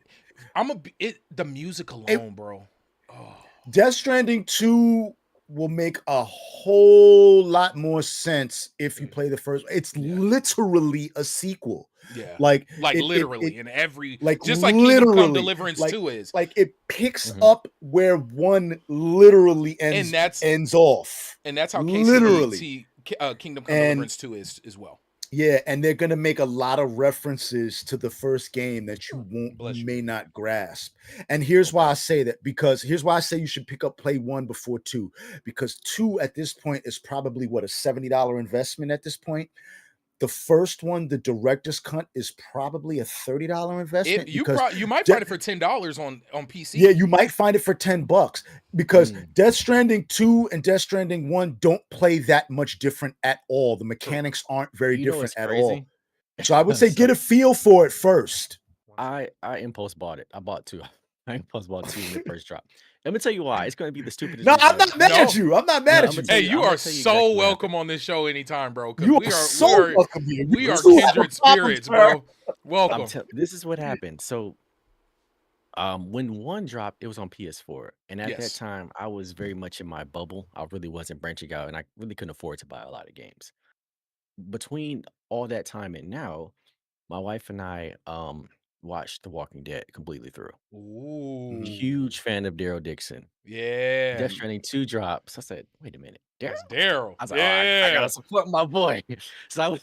the music It, alone, bro. Oh Death Stranding 2 will make a whole lot more sense if you play the first. It's yeah. literally a sequel. Yeah. Like Like it literally in every like just like Kingdom Come literally Deliverance 2 is. like it picks Mhm. up where one literally And that's ends off. how Literally. Kingdom Come And Deliverance 2 is as well. yeah, and they're gonna make a lot of references to the first game that you Bless you. may not grasp. And here's why Okay. I say that, because here's why I say you should pick up play 1 before 2, because 2 at this point is probably what, a $70 investment at this point. The first one, the director's cut, is probably a $30 investment because You might De- find it for $10 on yeah, PC. you might find it for $10 because Mm, Death Stranding 2 and Death Stranding 1 don't play that much different at all. The True. mechanics aren't very you know different what's at all. crazy? So I would say get So a feel for it first. I impulse bought it. I bought 2. I impulse bought 2 when it first dropped. Let me tell you why. It's gonna be the stupidest No, reason I'm ever. not mad at No. you. I'm not No, mad I'm at gonna you. tell Hey, you. I'm you gonna are tell you so exactly what happened. welcome on this show anytime, bro. Because You are so welcome here. we You are do have a kindred problem, spirits, sir. bro. Welcome. This is what happened. So when 1 dropped, it was on PS4. And at that Yes. time, I was very much in my bubble. I really wasn't branching out and I really couldn't afford to buy a lot of games. Between all that time and now, my wife and I watched The Walking Dead completely through. Mhm. Ooh. Huge fan of Daryl Dixon. Yeah. Death Stranding 2 drops. I said, wait a minute, Daryl? That's Daryl. I was like, oh, I gotta Yeah. support my boy. So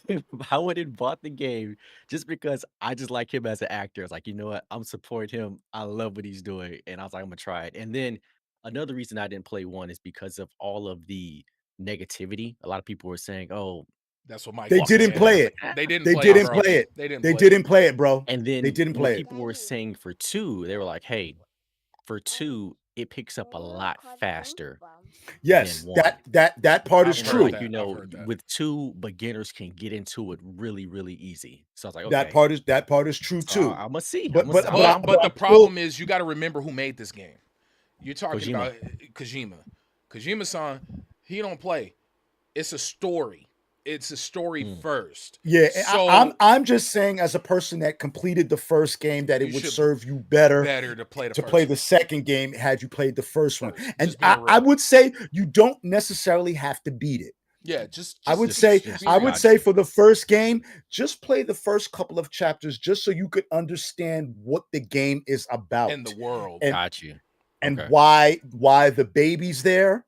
I went and bought the game just because I just like him as an actor. I was like, you know what? I'm supporting him. I love what he's doing. And I was like, I'm gonna try it. And then another reason I didn't play 1 is because of all of the negativity. A lot of people were saying, oh, That's what Mike They was Walking didn't Dead. And I saying. play was it. like, ah. They didn't They play it, didn't bro. play it. They didn't They play it. didn't play it, bro. And They then didn't when play it. people were saying for 2, they were like, hey, for 2, it picks up a lot faster than Yes, 1. that part is I've And heard true. like, that. I've heard that. with 2, beginners can get into it really, really easy. So I was like, That okay, part is true so too. Imma see. But Imma but I'm but I, But down. but the I'm still problem is you got to remember who made this game. You're talking Kojima. about Kojima. Kojima-san, he don't play. It's a story. It's a story Mm, first. yeah. So I'm just saying, as a person that completed the first game, that you it would should serve you better better to play the to play first the one second game had you played the first one. first. And Just being I real. would say you don't necessarily have to beat it. Yeah, just I would just say just being real. got you. for the first game, just play the first couple of chapters just so you could understand what the game is about In the world. and Got you. and Okay. why the baby's there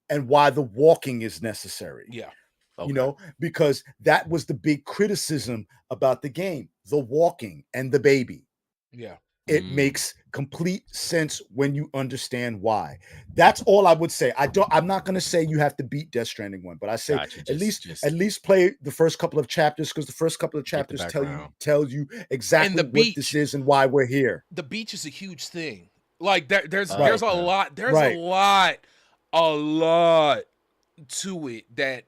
and why the walking is necessary. Yeah. Okay. Because that was the big criticism about the game, the walking and the baby. Yeah. It Mm, makes complete sense when you understand why. That's all I would say. I'm not going to say you have to beat Death Stranding 1, but I say got you. at Just least play the first couple of chapters, because the first couple of get the chapters background. tells you And exactly the what this beach. is and why we're here. The beach is a huge thing. Like there's Right. a Okay. lot. There's Right. a lot to it that.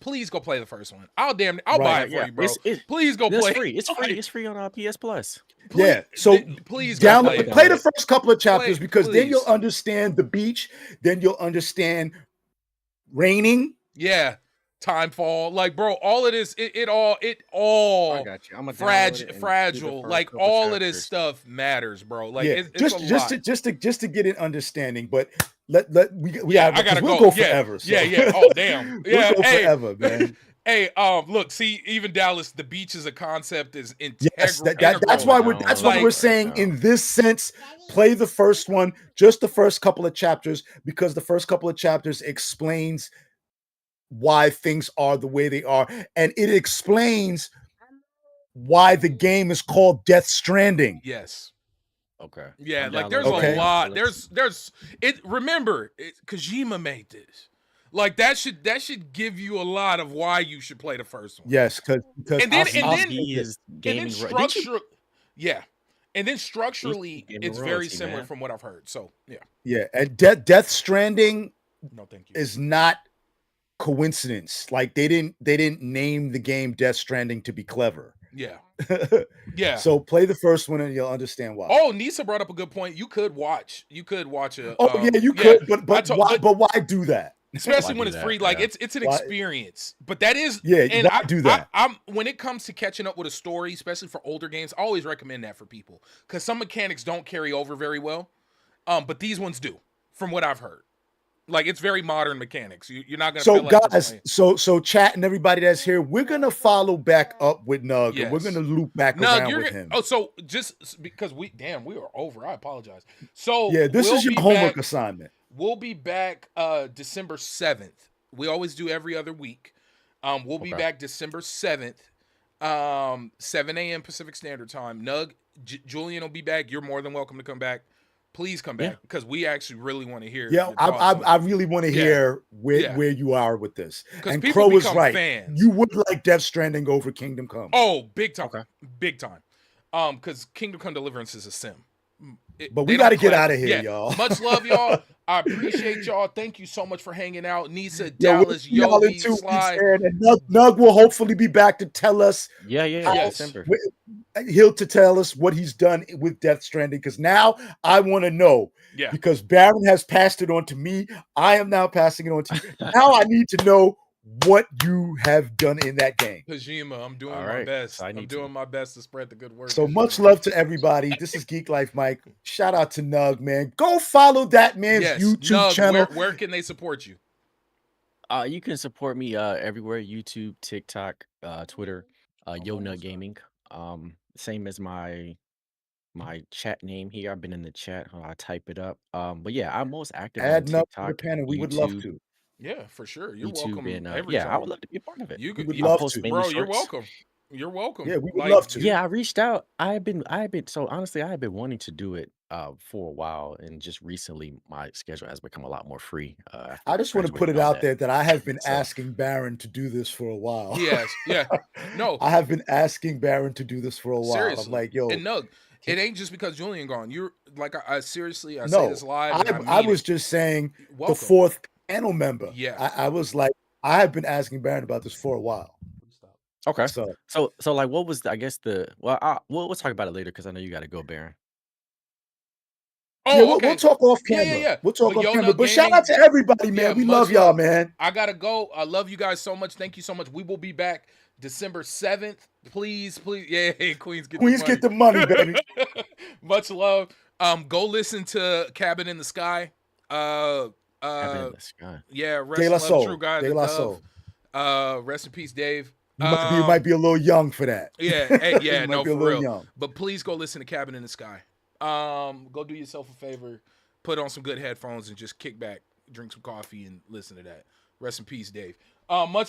Please go play the first one. I'll buy Right. it for Yeah. you, bro. It's Please go It's play. free. It's free. Like, It's free on PS Plus. please, Yeah. So please go play it. play the first couple of chapters, Play, because then you'll please. understand the beach, then you'll understand raining. Yeah, Timefall. Like, bro, all of this, it I all got you. I'm gonna download it and do the fragile. first Like, couple all of this chapters. stuff matters, bro. Like, Yeah, it's a lot. just to get an understanding, but we Yeah, have, I gotta we'll go. go Yeah, forever. So. yeah. Oh, damn. We'll Yeah, go hey, forever, man. hey, look, see, even Dallas, the beach as a concept is Yes, integral. that's why Integral. that's why Like, we're saying, in this sense, play the first one, just the first couple of chapters, because the first couple of chapters explains why things are the way they are, and it explains why the game is called Death Stranding. yes. Okay. Yeah, I'm like there's Okay. a lot. There's it. Remember, Kojima made this. Like that should give you a lot of why you should play the first one. Yes, because And then He is and then gaming. Did you? structure, yeah, and then structurally, gaming it's very royalty, similar man. from what I've heard. So yeah, yeah, and Death Stranding no, thank you. is not coincidence. Like they didn't name the game Death Stranding to be clever. Yeah, yeah. So play the first one and you'll understand why. Oh, Nisa brought up a good point. You could watch a. Oh yeah, you could, but why do that? Especially Why when do it's that? free, like Yeah. it's an Why- experience. But that is Yeah, why do that? I'm when it comes to catching up with a story, especially for older games, I always recommend that for people because some mechanics don't carry over very well, but these ones do, from what I've heard. Like it's very modern mechanics. You're not gonna. So feel like you're guys, playing. so chat and everybody that's here, we're gonna follow back up with Nug, and we're Yes. gonna loop back No, around you're with gonna. him. Oh, so just because we are over. I apologize. So Yeah, this we'll is your be homework back- assignment. We'll be back December 7th. We always do every other week. We'll be Okay. back December 7th, 7 a.m. Pacific Standard Time. Nug, Julian will be back. You're more than welcome to come back. Please come Yeah. back because we actually really want to hear. Yeah, your thoughts I on it. really want to Yeah. hear where Yeah. you are with this. 'Cause And people Crow is become right. fans. You would like Death Stranding over Kingdom Come. Oh, big time, Okay. big time. Because Kingdom Come Deliverance is a sim. But They we got to don't get clap- out of here, Yeah. y'all. Much love, y'all. I appreciate y'all. Thank you so much for hanging out. Nisa, Yo, we'll Dallas, see y'all in Yobi, 2 weeks, Sly. and Nug will hopefully be back to tell us Yeah. Yes. December. to tell us what he's done with Death Stranding, because now I want to know. Yeah. Because Baron has passed it on to me. I am now passing it on to you. Now I need to know what you have done in that game. Kojima, I'm doing All my right, best. so I I'm need doing to. my best to spread the good word. So Kojima. much love to everybody. This is Geek Life Mike. Shout out to Nug, man. Go follow that man's Yes. YouTube Nug, channel. where can they support you? You can support me everywhere: YouTube, TikTok, Twitter, Yo almost Nut done. Gaming. Same as my chat name here. I've been in the chat. I type it up. But yeah, I'm most active on Add Nug to the TikTok, panel. We would love YouTube, to. Yeah, for sure. You're YouTube, welcome and every yeah, time. I would love to be a part of it. You We could, would I love post to. mainly bro. You're shorts. welcome. You're welcome. Yeah, we would Like, love to. Yeah, I reached out. I've been so honestly, I have been wanting to do it for a while, and just recently my schedule has become a lot more free. After I just want to put graduating it and all out there that I have been So- asking Baron to do this for a while. He has. Yeah. No. I have been asking Baron to do this for a while. Seriously. I'm like, yo, And Nug, It ain't just because Julian gone. You're like, I seriously, I say No, this live, and I mean I was it. just saying the Welcome. fourth panel member. Yes. I was like, I have been asking Baron about this for a while. Okay. So So like, what was I guess we'll talk about it later because I know you got to go, Baron. yeah, Oh, okay. we'll talk off Yeah, camera. yeah. We'll talk But off Yo camera. Nut But shout Gaming, out to everybody, man. yeah, We much love y'all, man. I gotta go. I love you guys so much. Thank you so much. We will be back December 7th. Please, yeah, hey, Queens get The money, baby. Much love. Go listen to Cabin in the Sky. Cabin in the Sky. Yeah, De rest La in love, Soul. True Guy, De the La Dove. Soul. Rest in peace, Dave. You might be a little young for that. Yeah, hey, yeah, you might no, be a for little real. young. But please go listen to Cabin in the Sky. Go do yourself a favor, put on some good headphones and just kick back, drink some coffee, and listen to that. Rest in peace, Dave. Much